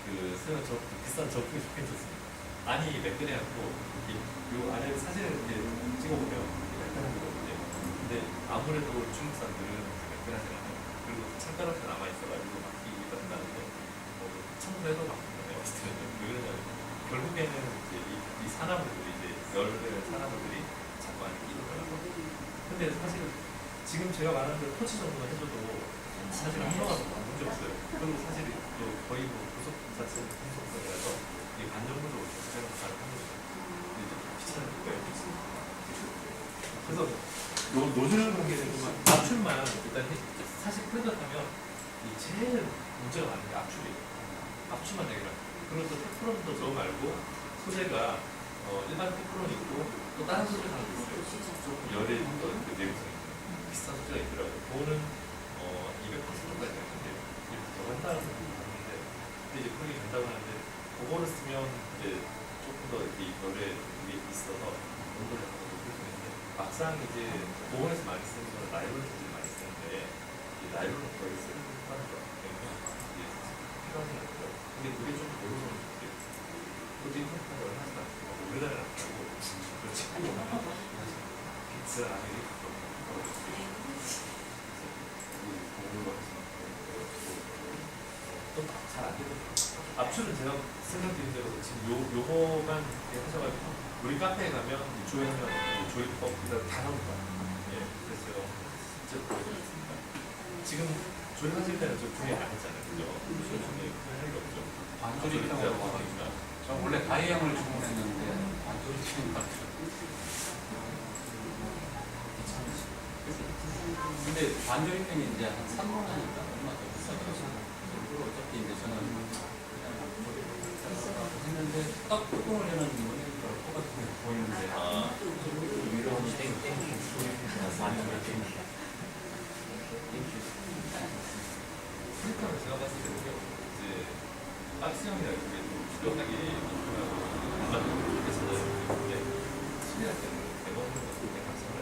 D: 그 쓰면 비싼 정품이 좋긴 좋습니다. 안이 매끈해갖고 요 안에 사진을 이렇게 찍어보면 매끈한 거거든요. 근데 아무래도 중국 사람들은 매끈하지 않아요. 그리고 창가롭게 남아있어가지고 막히기가 한다는데 청소해도 막히는 내가 봤을 때는 왜 그러냐면 결국에는 이제 이 산화물들이 이제 열의 산화물들이 자꾸 안에 끼더라고요. 근데 사실 지금 제가 말하는 대로 토치 정도만 해줘도 사실 한 번도 문제 없어요. 그리고 사실 또 거의 뭐 구속 자체는 구속성이라서 이게 반정부적으로 사용을 가능한 거죠. 근데 이제 귀찮은 거예요. 그래서 노즐 관계는 압출만 일단 사실 프레더하면 이 제일 문제가 많은 게 압출이에요. 압출만 해결해요. 그리고 또 테프론도 저거 말고 소재가 일반 테프론 있고 또 다른 소재가 하나 있어요. 조금 열에 또 내구성이 비싼 소재가 있더라고요. 그거는 280도까지 되는데 이렇게 더 한다는 생각이 드는데 근데 이제 그렇게 된다고 하는데 그거를 쓰면 이제 조금 더 이렇게 열에 이게 있어서 온도를 더 높일 수 있는데 막상 이제 보건에서 많이 쓰는 거는 나일론 소재를 많이 쓰는데 이 나일론은 거의 쓰는 하는 거 때문에 이제 필요하진 않고요. 근데 그게 좀 어려운 게 어디 평가를 하지 않고 우리나라는 안 하고 그렇지 빅스 아메리카 잘안 되거든요. 압출은 제가 설명드린 대로 지금 요거만 이렇게 하셔가지고 우리 카페에 가면 조회하면 조회법 다 나옵니다. 예, 그래서 실제로 보여드렸습니다. 지금 조회하실 때는 좀 조회 안 했잖아요. 그죠? 조회 할 게 없죠.
C: 반조리
D: 진짜
C: 있다고
D: 보니까.
C: 저 원래 가이형을 주문했는데 반조리 치는 것 같아요. 근데 반조리 펜이 이제 한 3만 원이니까 얼마 더 비싸더라고요. 어차피 이제 저는 했는데 딱 뚜껑을 여는 모니터랑 똑같은 게 보이는데 위로 땡땡
D: 프린터는 제가 봤을 때는 이제 박스형이라 그게 좀 필요하게 만들어서 이렇게 찾아주는데 수리할 때는 대부분 같은 데 박스형을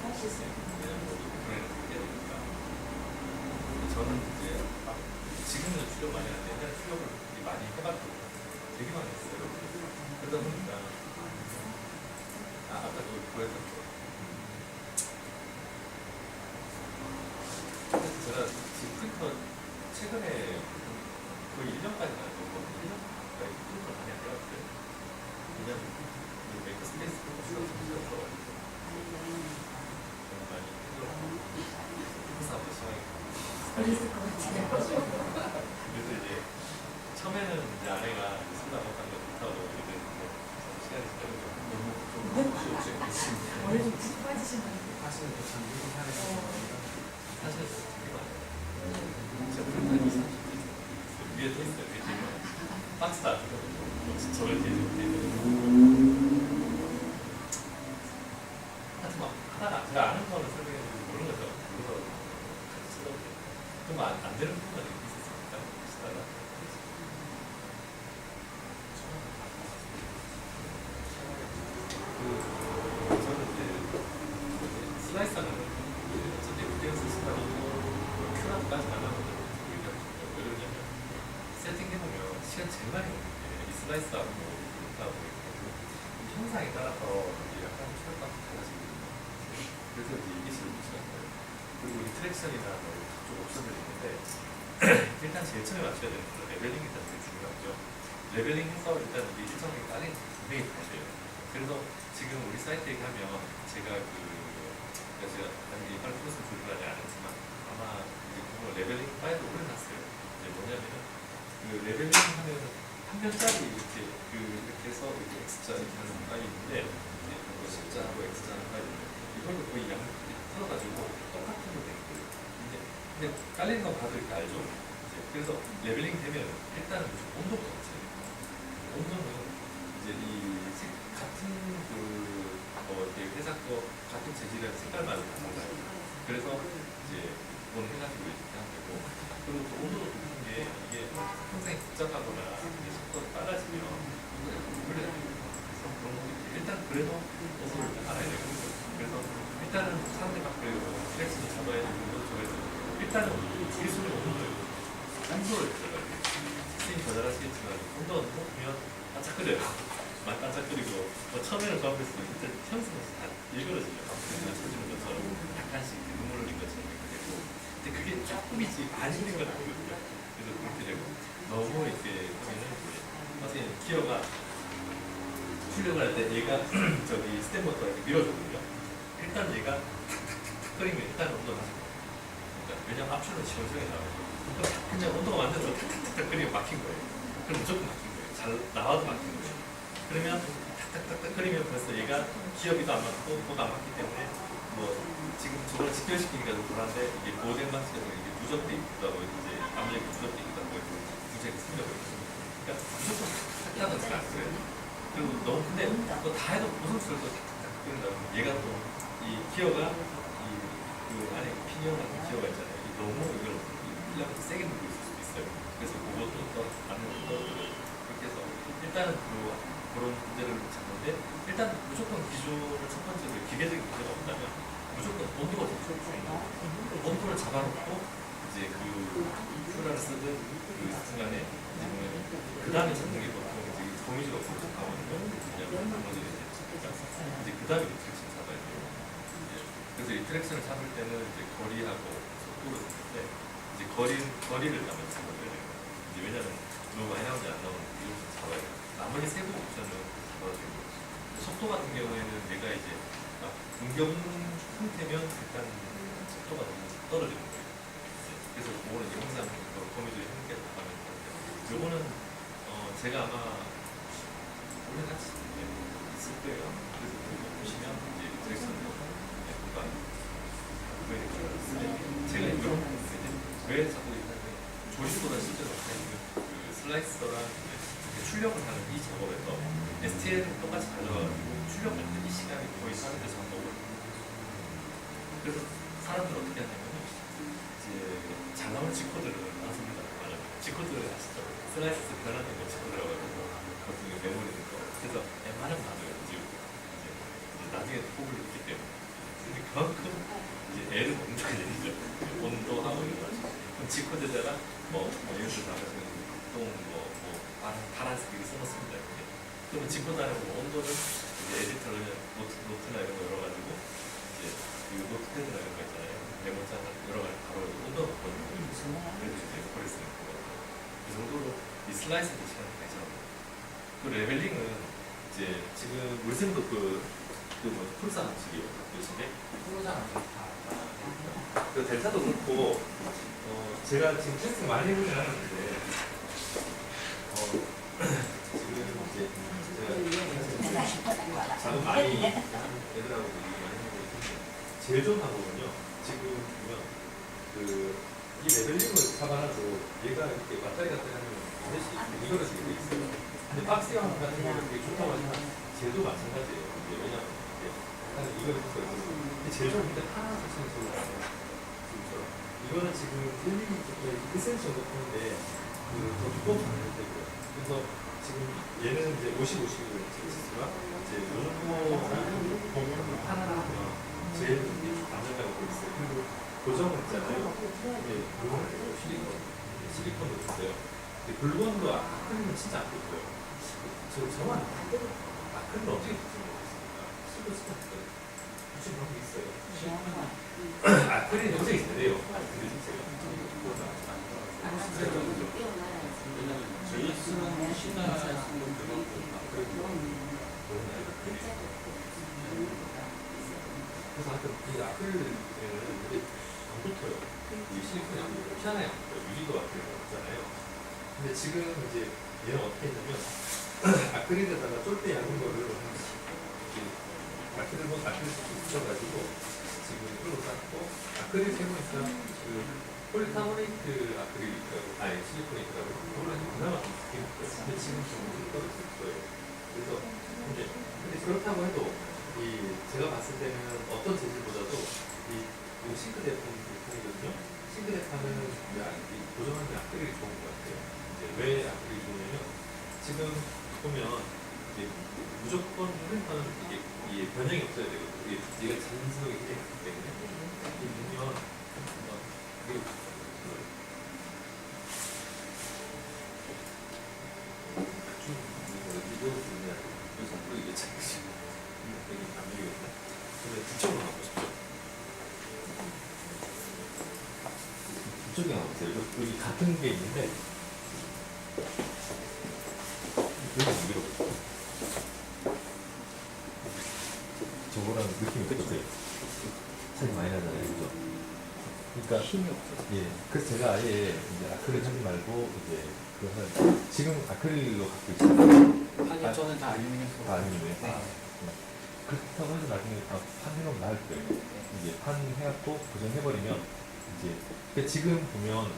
D: 할 수 있어요. 왜냐면 그래야 되니까. 저는 이제 지금은 출력 많이 하는데 옛날에 출력을 많이 해봤고 되게 많이 했어요. 그러다 보니까 아까 또 보여드렸죠. 제가 지금 프린터 최근에 거의 1년까지 나왔던 거 1년 가까이 프린터 많이 안 해봤어요. 왜냐면 메이커 스페이스 프린터가 없어서 많이 힘들었고 프린터사업도 시작했고 그래서 이제 처음에는 이제 아내가 쓰다가 못한 거 좋다고 이제 시간이 지나면서 너무 좀
B: 원래 좀 빠지시면
E: 사실은 또 장비를 해야 되는
D: 사실 되게 많아요. 제가 프린터는 30개 위에 또 있어요. 위에 지금 박스 다 저를 뒤에 하여튼 막 하다가 제가 아는 거는 설명해주고 모르는 거죠. 그래서 같이 쓰다 보니까 좀 안 되는 부분이 있었으니까 쓰다가 저는 이제 슬라이스하는 어차피 그대로서 쓰다 보면 큐라까지 안 하거든요. 왜 그러냐면 세팅해보면 시간 제일 많이 걸리는 게 이 슬라이스하고 프린트하고 형상에 따라서 약간 출력값이 달라지거든요. 그래서 이제 이게 제일 문제가 있어요. 그리고 이 트랙션이나 각종 옵션들이 있는데 일단 제일 처음에 맞춰야 되는 건 레벨링이 일단 되게 중요하죠. 레벨링 해서 일단 이게 일정하게 깔린 분명히 돼야 돼요. 그래서 지금 우리 사이트에 가면 제가 제가 당연히 이빨 플러스 조립을 하지 않았지만 아마 이제 그거 레벨링 파일을 올려놨어요. 이제 뭐냐면 그 레벨링 하면은 한 면짜리 이렇게 이렇게 해서 이렇게 X자 이렇게 하는 파일이 있는데 이제 그거 10자하고 X자하는 파일이 있는데 이걸로 거의 양쪽이 풀어가지고 똑같은 거 돼 있거든요. 근데 깔리는 거 봐도 이렇게 알죠? 이제 그래서 레벨링 되면 일단은 온도부터 맞춰야 돼요. 온도는 이제 이 같은 그 온도를 조절하고 선생님 더 잘하시겠지만 온도가 높으면 반짝거려요. 막 반짝거리고 뭐 처음에는 조합했을 때 진짜 현수면서 다 일그러지죠. 그냥 쳐주는 것처럼 약간씩 눈물 흘린 것처럼 이렇게 되고 근데 그게 조금이지 안 힘든 건 아니거든요. 그래서 그렇게 되고 너무 이렇게 하면은 선생님 기어가 출력을 할 때 얘가 저기 스텝모터가 이렇게 밀어주거든요. 일단 얘가 탁탁탁 끓이면 일단 온도가 낮아요. 그러니까 왜냐면 압출은 시원시원하게 나와요. 그냥 온도가 완전 탁탁탁 끓이면 막힌 거예요. 그럼 무조건 막힌 거예요. 잘 나와도 막힌 거예요. 그러면 탁탁탁 끓이면 벌써 얘가 기어비도 안 맞고 뭐가 안 맞기 때문에 뭐 지금 저걸 직결시키니까 좀 그런데 이게 보호된 방식에서 이게 누적돼 있기도 하고 이제 압력이 누적돼 있기도 하고 문제가 생겨버리거든요. 그러니까 무조건 탁탁탁 하는 안 그래요. 그리고 너무 근데 뭐 다 해도 고속수를 또 탁탁탁 끓인다 보면 얘가 또 이 기어가 그 안에 피니언 같은 기어가 있잖아요. 너무 이걸 필라가 세게 누르고 있을 수도 있어요. 그래서 그것도 또 안으로 그렇게 해서 일단은 그런 문제를 잡는데 일단 무조건 기준을 첫 번째로 기계적인 문제가 없다면 무조건 온도가 좋죠. 온도를 잡아놓고 이제 그 큐라를 쓰든 그 순간에 그 다음에 잡는 게 보통 이제 거미줄 없어서 나오는 왜냐면 나머지는 이제 그 다음에 트랙션 잡아야 돼요. 그래서 이 트랙션을 잡을 때는 이제 거리하고 속도를 쓰는데 이제 거리를 잡아야 돼요. 이제 왜냐면 너무 많이 나오지 안 나오는 이렇게 잡아야 돼요. 나머지 세부 옵션은 잡아야 돼요. 속도 같은 경우에는 내가 이제 공격 상태면 일단 속도가 너무 떨어지는 거예요. 그래서 그거는 항상 거미줄이 한개 나가면 되는데 요거는 제가 아마 원래 같이 있을 거예요. 그래서 그거 보시면 이제 드렉션 공간 제가 이거 왜 자꾸 이렇게 조립보다 실제로 그 슬라이서랑 출력을 하는 이 작업에서 STL을 똑같이 가져가지고 출력할 때 이 시간이 거의 사람들 잡아오거든요. 그래서 사람들은 어떻게 하냐면 이제 잘 나오는 G코드를 나섭니다. G코드를 아시죠? 슬라이스 변환된 거 G코드라고 해서 거기에 메모리 넣는 거. 그래서 웬만하면 놔둬요. 이제 나중에 뽑을 있기 때문에. 근데 그만큼 이제 애를 먹는다는 얘기죠. 온도하고 이런 거. 그럼 G코드에다가 예를 들어서 파란색을 써놓습니다. 그러면 G코드 안에 온도는 이제 에디터를 노트나 이런 거 열어가지고 이제 이 노트패드나 이런 거 있잖아요. 메모장 여러 가지 바로 온도가 바꿔주고 그래서 이제 버릴 수 있는 거거든요. 그 정도로 이 슬라이스도 시간이 괜찮아요. 그 레벨링은 이제 지금 물샘도 프루사 방식이에요. 요즘에 그 델타도 그렇고 제가 지금 테스트 많이 해보진 않았는데 지금 이제 제가 작업 많이 애들하고 얘기 많이 하고 있는데 제일 좋은 방법은요. 지금 보면 이 레벨링을 잡아놔도 얘가 이렇게 왔다리 갔다리 하면 반드시 이거를 지금 있어요. 근데 박스형 같은 경우는 되게 좋다고 하지만 쟤도 마찬가지예요. 왜냐하면 이거를 쓰고 근데 제일 좋은 게 하나 설치는 소리가 나요. 이거는 지금 1cm 정도 크는데 더 두꺼운 방향이 되고요. 그래서 지금 얘는 이제 50-50으로 치수가 이제 요 정도 공을 하나 제일 안정감을 보고 있어요. 그리고 고정은 있잖아요. 이게 물건을 실리콘도 있어요. 근데 물건도 아크릴은 진짜 안 좋고요. 저만 아크릴은 어떻게 붙이는 모르겠습니다. 쓰고 싶었어요. 붙인 방법이 있어요. 아크릴이 굉장히 세대요.
C: 저희 쓰는 신나 쓰는
A: 그래서 하여튼 이 아크릴은 안 붙어요. 이 실리콘이 안 붙어요. 피아노에 안 붙어요. 유리도 아크릴 없잖아요. 근데 지금 이제 얘는 어떻게 했냐면 아크릴에다가 쫄대 얇은 거를 아크릴 붙여가지고 지금 이걸로 닦고 아크릴 세모니까 폴리카보네이트 아크릴이 있더라고. 아니 실리콘이 있더라고. 그거는 그나마 좀 좋긴 했어요. 근데 지금 좀 떨어질 거예요. 그래서 근데 그렇다고 해도 제가 봤을 때는 어떤 재질보다도 이 싱크 대품이거든요. 싱크 대파는 고정하는 아크릴이 좋은 것 같아요. 이제 왜 아크릴이 좋냐면 지금 보면 이게 무조건 프린터는 이게 변형이 없어야 되거든요. 얘가 자연스럽게 되기 때문에 이게 보면 같은 게 있는데 여기 위로 저거랑 느낌이 어떠세요? 차이 많이 나잖아요, 그죠? 그러니까
E: 힘이 없어서.
A: 예, 그래서 제가 아예 이제 아크릴 하지 말고 이제 그거는 지금 아크릴로 갖고 있어요.
E: 아니 저는 다 알루미늄으로.
A: 아니면
E: 네.
A: 그렇다고 해서 나중에 판 해놓으면 나을 거예요. 이제 판 해갖고 고정해버리면 이제 근데 지금 보면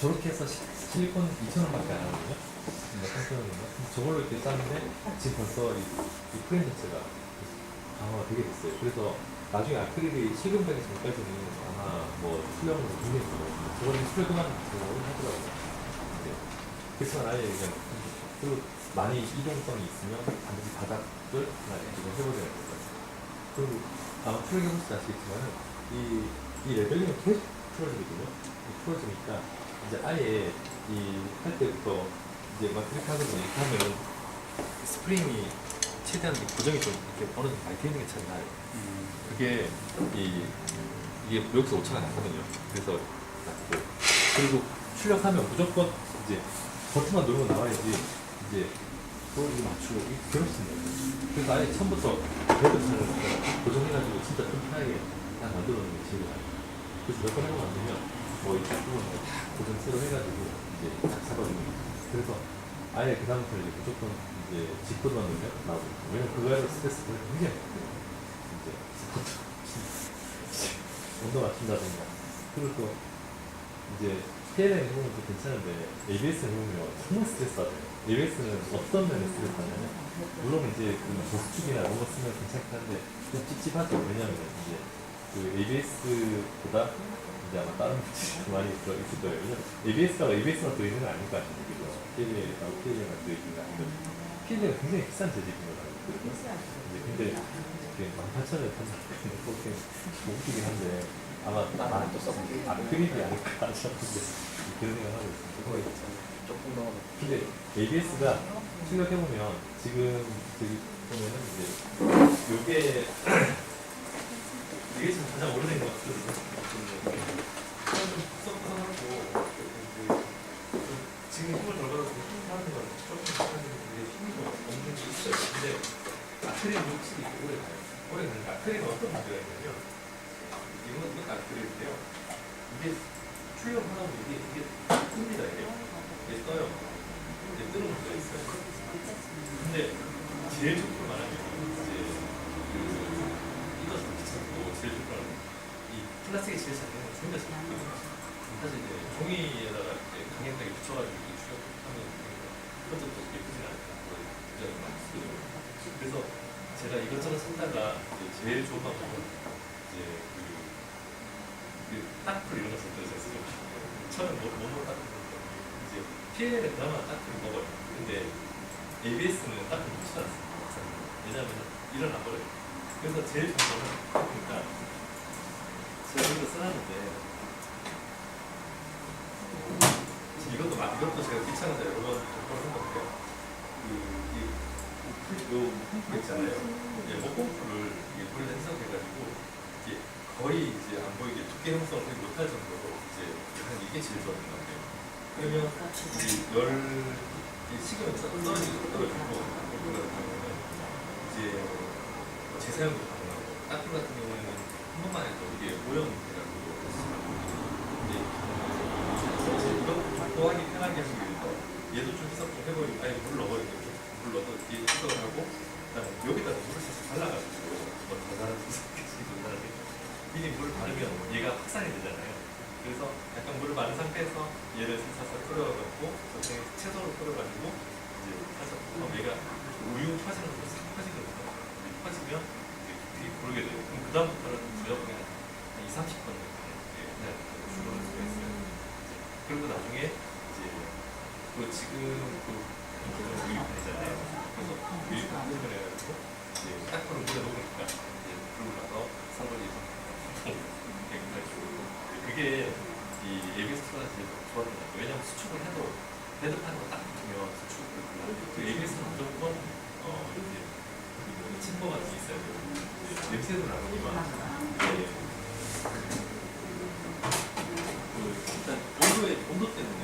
A: 저렇게 해서 실리콘 2,000원밖에 안 하거든요. 3,000원인가? 저걸로 이렇게 쌌는데 지금 벌써 이 프레임 자체가 강화가 되게 됐어요. 그래서 나중에 아크릴이 실금되기 전까지는 아마 뭐 수량으로 굉장히 좋아요. 저거는 수료도만 하더라고요. 네. 그렇지만 아예 그냥 그리고 많이 이동성이 있으면 반드시 바닥을 하나 지금 해보셔야 됩니다. 그리고 아마 출력해보시지 아시겠지만은 이 레벨링은 계속 풀어지거든요. 풀어지니까 이제 아예 이 할 때부터 이제 막 이렇게 하고 이렇게 하면은 스프링이 최대한 고정이 좀 이렇게 어느 정도 많이 돼 있는 게 참 나아요. 그게 이게 여기서 5,000원 나거든요. 그래서 낮고 그리고 출력하면 무조건 이제 버튼만 누르고 나와야지 이제 또 이거 맞추고 이게 괴롭습니다. 그래서 아예 처음부터 배드판을 고정해가지고 진짜 튼튼하게 딱 만들어 놓는 게 제일 나아요. 그래서 몇 번 해보고 나면 뭐 이쪽 부분을 다 고정 새로 해가지고 이제 딱 잡아주는 거예요. 그래서 아예 그 다음부터 이제 무조건 이제 직보드만 넣으면 나오고 왜냐면 그거에서 스트레스가 굉장히 많거든요. 이제 스포트 온도 맞춘다든가 그리고 또 이제 PLM 해보면 또 괜찮은데 ABS 해보면 정말 스트레스 받아요. ABS는 어떤 면에 스트레스 받냐면 물론 이제 그 보수축이나 이런 거 쓰면 괜찮긴 한데 좀 찝찝하죠. 왜냐면 이제 그 ABS보다 이제 아마 다른 분들이 많이 들어있을 거예요. 왜냐면 ABS만 들어있는 건 아닐 거 아닙니까? 그죠? PLM하고 PLM만 들어있는 거 아니거든요. PLM은 굉장히 비싼 재질인 거 같아요. 근데 18,000원에 판다는 거 꽤 웃기긴 한데 아마
E: 또 써볼게요.
A: 그립이 아닐까 하셨는데 그런 생각하고 있습니다.
E: 조금 더.
A: 근데 ABS가 출력해보면 지금 저기 보면은 이제 요게 이게 지금 가장 오래된 것 같거든요. 썩썩하고 지금 힘을 덜 받아서 힘하는 건 조금 하는 게 힘이 좀 없는 게 있어요. 근데 아크릴은 확실히 오래 가요. 오래 가니까 아크릴은 어떤 문제가 있냐면 이건 아크릴인데요. 이게 출력하다 보면 이게 뜹니다. 이게 떠요. 이제 뜨는 문제가 있어요. 근데 제일 좋게 말하면 이제 이것도 귀찮고 제일 좋게 말하면 이 플라스틱이 제일 잘 되는 건 생겨서 사실 이제 종이에다가 이제 강력하게 붙여가지고 이렇게 출력하면 그것도 또 예쁘진 않다. 굉장히 많이 쓰거든요. 그래서 제가 이것저것 찾다가 이제 제일 좋은 방법은 이제 그 딱풀 이런 거 썼더니 제가 쓰죠. 처음에 뭐로 딱풀 이제 PLL은 그나마 딱풀을 먹어요. 근데 ABS는 딱풀 먹지 않습니다. 왜냐하면 일어나 버려요. 그래서 제일 좋은 거는 그러니까 제가 이거 써놨는데 이것도 제가 귀찮아서 여러 번 했는데요. 요 펌프 있잖아요. 목pom프를 물에 해석해가지고 이게 거의 이제 안 보이게 두께 형성을 거의 못할 정도로 이제 한 이게 제일 좋았던 것 같아요. 그러면 이 식으면 떨어지고 그러면 이제 재사용도 가능하고 딱풀 같은 경우에는 한 번만 해도 이게 오염돼가지고 이제 이거 확보하기 편하게 하기 위해서 얘도 좀 희석 좀 해버리고 아예 물 넣어버리고 물 넣어서 뒤에 희석을 하고 그다음에 여기다 물을 살짝 발라가지고 뭐 다다른 미리 물을 바르면 얘가 확산이 되잖아요. 그래서 약간 물을 마른 상태에서 얘를 살짝 끓여가지고 저쪽에 채소로 끓여가지고 이제 살짝 얘가 우유 퍼지는 것도 싹 퍼지거든요. 퍼지면 이게 고르게 돼요. 그럼 그 다음부터는 무조건 한 20-30분 그냥 줄여놓을 수가 있어요. 그리고 나중에 이제 지금 우유판이잖아요. 그래서 우유판 한번 해가지고 이제 딱풀을 물에 녹으니까 이제 그러고 나서 설거지 그게 이 ABS가 제일 좋았던 것 같아요. 왜냐하면 수축을 해도 헤드판으로 딱 붙으면 수축을 그 ABS는 무조건 이제 침범할 수 있어야 돼요. 냄새도 나거니만 일단 온도 때문에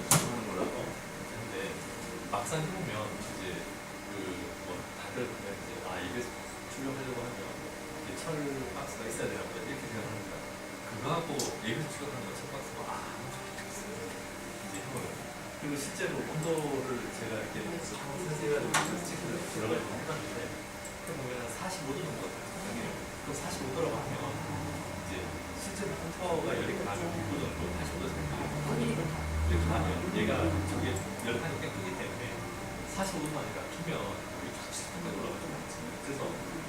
D: 철 박스가 있어야 되나 보다 이렇게 생각합니다. 그거하고 예비로 추가하는 거철 박스가 좋겠어요. 이제 해보면 그리고 실제로 온도를 제가 이렇게 선생님한테 체크를 들어가지고 해봤는데 보면 45도 정도 같아요. 그럼 45도라고 하면 이제 실제로 컴퓨터가 열이 가면 6도 정도, 85도 정도 이렇게 하면 얘가 저게 열판이 꽤 크기 때문에 45도만 아니라 키면 여기 툭툭 올라가죠. 그래서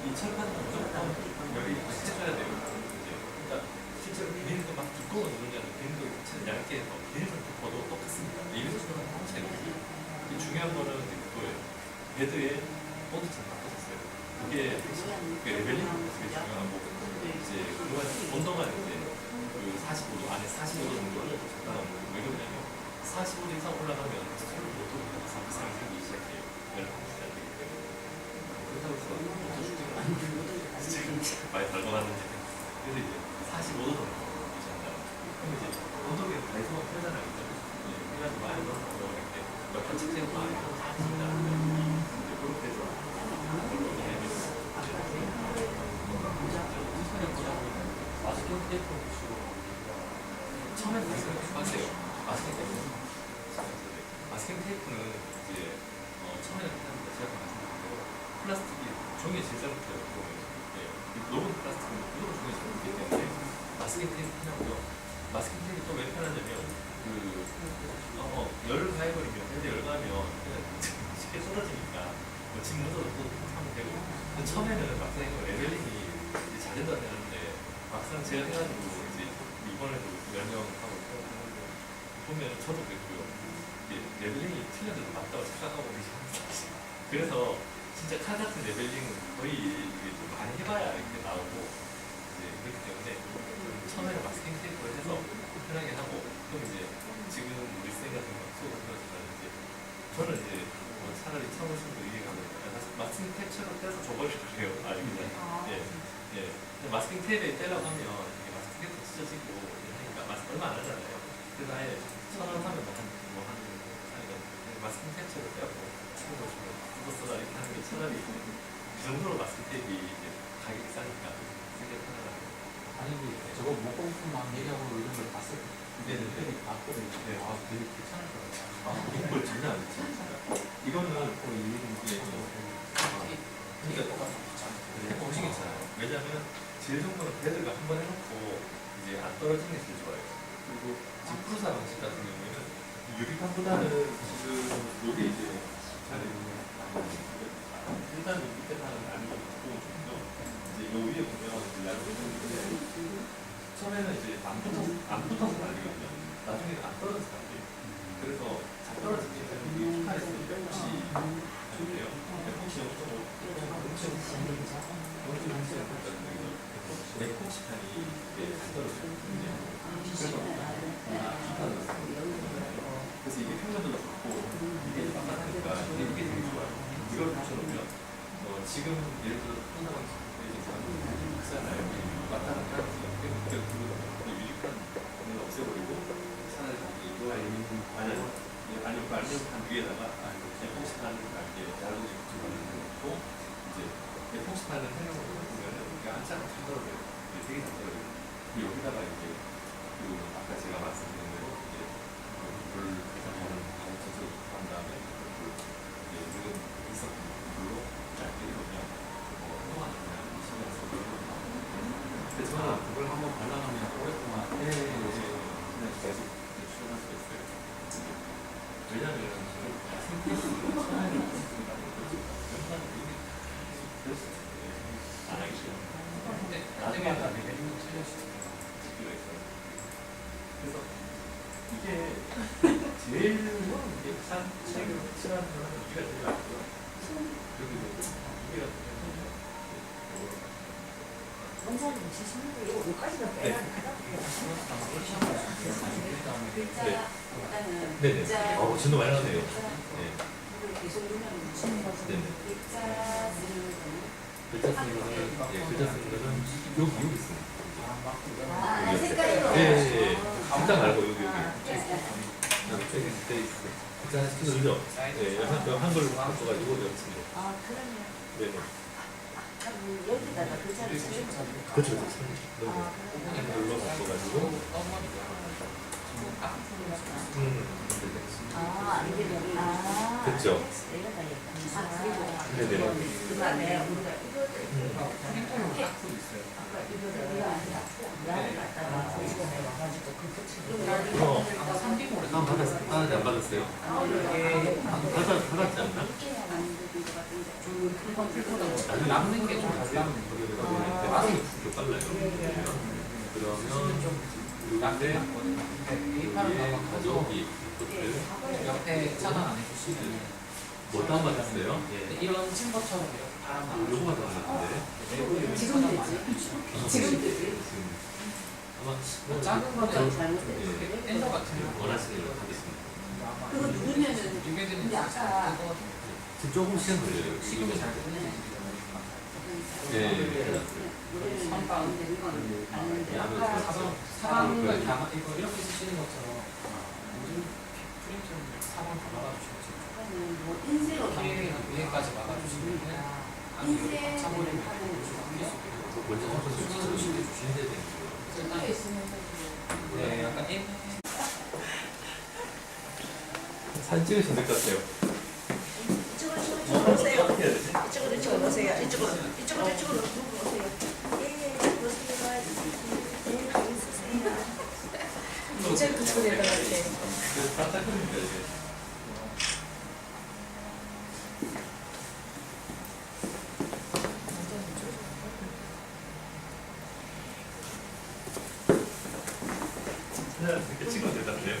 D: 이 철판은 무조건 열이 세져야 돼요. 이제 그러니까 실제로 비닐도 막 두꺼운 누르냐면 비닐도 얇게 해서 비닐을 덮어도 똑같습니다. 이래서 수는 너무 차이거든요. 중요한 거는 그거예요. 베드에 온도차가 바꿔졌어요. 그게 레벨링이 되게 중요한 거고 이제 그동안 온도가 이제 그 45도 안에 45도 정도를 적당한 거예요. 왜 그러냐면 45도 이상 올라가면 스스로 모두 이상이 생기기 시작해요. 열받기 시작하기 때문에 그렇다고 해서 모터 슈팅을 많이 닮아갔는데 그래서 이제 45도 정도 유지한다. 그럼 이제 온도계는 다이소가 편하잖아요. 그래가지고 많이 넣어서 이렇게 몇번 측정을 많이 해서 다 진다. 그렇게 해서
E: 마스킹 테이프 주로
D: 처음에 마스킹 테이프 하세요. 마스킹 테이프는 이제 처음에는 그냥 제가 말씀드린 대로 플라스틱이 종이에 제일 잘 붙어요. 녹은 플라스틱은 무조건 종이에 잘 붙기 때문에 마스킹 테이프 편하고요. 마스킹 테이프 또 왜 편하냐면 열 가해버리면 근데 열 가면 그냥 쉽게 쏟아지니까 집 묻어도 또 하면 되고 처음에는 막상 이거 레벨링이 잘 된다 생각하는데 막상 제가 해가지고 이제 이번에도 몇 명하고 보면 저도 그랬고요. 레벨링이 틀려도 맞다고 착각하고 그래서 진짜 칼 같은 레벨링은 거의 이게 좀 많이 해봐야 이렇게 나오고 이제 그렇기 때문에 처음에는 마스킹 테이프를 해서 편하게 하고 또 이제 지금 우리 쌤 같은 거 수업을 하지만 이제 저는 이제 차라리 처음 오신 분 이해가 안 됩니다. 마스킹 테이프처럼 떼서 줘버리고 그래요. 그냥 근데 마스킹 테이프에 떼라고 하면 이게 마스킹 테이프 찢어지고 하니까 마스크 얼마 안 하잖아요. 그래서 아예 1,000원 하면 마스킹 테이프로 떼고 치고 보시면 써서 이렇게 하는 게 차라리 그 정도로 마스킹 테이프 이제 가격이 싸니까 되게 편하다고.
E: 아니 저거 목공품만 얘기하고 이런 걸 봤을 때 팬이 봤거든요. 되게 괜찮을 것 같아요.
D: 이걸 장난 아니지. 이거는 그러니까 해보시 괜찮아요. 왜냐하면 제일 좋은 거는 베드가 한번 해놓고 이제 안 떨어지는 게 제일 좋아요. 그리고 지금 프루사 방식 같은 경우에는 유리판보다는 지금 요게 이제 일단 밑에 판은 안이 좀 두꺼운 쪽이죠. 이제 요 위에 보면 얇은 쪽인데 처음에는 이제 안 붙어서 달리거든요. 나중에는 안 떨어져서 달려요. 그래서 잘 떨어지게 되면 이 판에서 150이 좋대요. 150이 160판이 잘 떨어지거든요. 그래서 이게 평면도 좋고 이게 빡빡하니까 이게 되게 좋아요. 이걸 붙여놓으면 지금 예를 들어 하나만 크잖아요. 왔다 갔다 하면서 유리판 없애버리고 차라리 이거 아니면 말려판 위에다가 에폭시판 이렇게 자르고 붙여놓고 이제 에폭시판을 활용을 해보면은 한참 잘 떨어져요. 되게 잘 떨어져요. 여기다가 이제 아까 제가 말씀드린 대로 이제 불 가져가는 가르쳐서 한 다음에 이제 물은 있었던 불로 짧게 익으면 한동안 그냥 신경 쓰고 근데 저는 그걸 한번 발라놓으면 오랫동안 그냥 계속 출연할 수 있어요. 왜냐면 생태계는 처음에는 연판은 안 하기 싫어요. 나중에 하다 되게 필요가 있어요. 그래서 이게 제일 확실한 거는 이가 제일 낫고요. 그리고 이게
B: 원사님 지시는 요까지는 빼야 글자 일단은
A: 네네. 진도 많이 나네요.
B: 계속 누르면 무슨 거죠?
A: 네네.
B: 글자 쓰는
A: 글자 쓰는 거는 글자 쓰는 거는 여기 있습니다.
B: 아, 색깔로.
A: 예. 글자 말고 여기. 여기 돼 있어요. 글자 쓰는 거죠? 네. 한글 바꿔가지고 여기 있습니다.
B: 아, 그러면.
A: 네네.
B: 여기다가 글자를 쓰는 거.
A: 그렇죠, 그렇죠. 이걸로 바꿔가지고.
B: 아, 이게 여기. 아.
A: 그쵸.
B: 내려다 있다. 아, 그리고.
A: 네네.
B: 그다음에 우리가 이거
E: 프린터로 딱 있어요.
B: 아까 이거 나를 갖다가 집어내 와가지고 그 끝이.
E: 아마 3D몰에
A: 안 받았어요? 안 받았어요? 받았지 않나?
E: 좀 남는 게 좀 달라는 거예요.
A: 빠르게 좀 빨라요. 그러면
E: 남는
A: 요런데
E: 거거든요. 근데 A8은 아마
A: 가져오기
E: 옆에 차단 안 해주시면
A: 뭐 다운받았어요?
E: 이런 챔버처럼 이렇게 바람 안
A: 요거가 다운받았는데
B: 지금 되지. 지금 되지.
A: 아마
E: 뭐 작은 거는
B: 잘못됐어.
E: 엔더 같은 거
A: 원하시는 대로 하겠습니다.
E: 아마
B: 그거 누르면은
E: 이게 되는
B: 근데 아까
A: 지금 조금 시간 걸려요.
E: 시급이 잘 되는
A: 네.
B: 우리는 가운데 이건 아는데
A: 야면
B: 아까
A: 좋았어.
E: 사방을 다 이거 이렇게 쓰시는 것처럼 요즘 프린트는 사방 다 막아주시면
B: 뭐 인쇄로
E: 피해 위에까지 막아주시면
B: 인쇄
E: 차버리면
A: 먼저 한번 주시면 되는
B: 쓸데 있으면서
E: 네, 약간
A: 사진 찍으시면 될 것 같아요.
F: 이쪽으로 오세요. 이쪽으로 오세요. 이쪽으로 오세요. 예, 보세요. 예, 거기 있으세요. 이제 그쪽으로 내려갈게요.
A: 딱 그립니다, 이제. 이렇게 찍으면 될 것 같아요.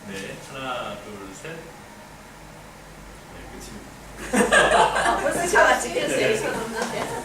A: 네, 하나, 둘, 셋. 네, 끝입니다.
F: 벌써 잘 찍혔어요.
B: 있었는데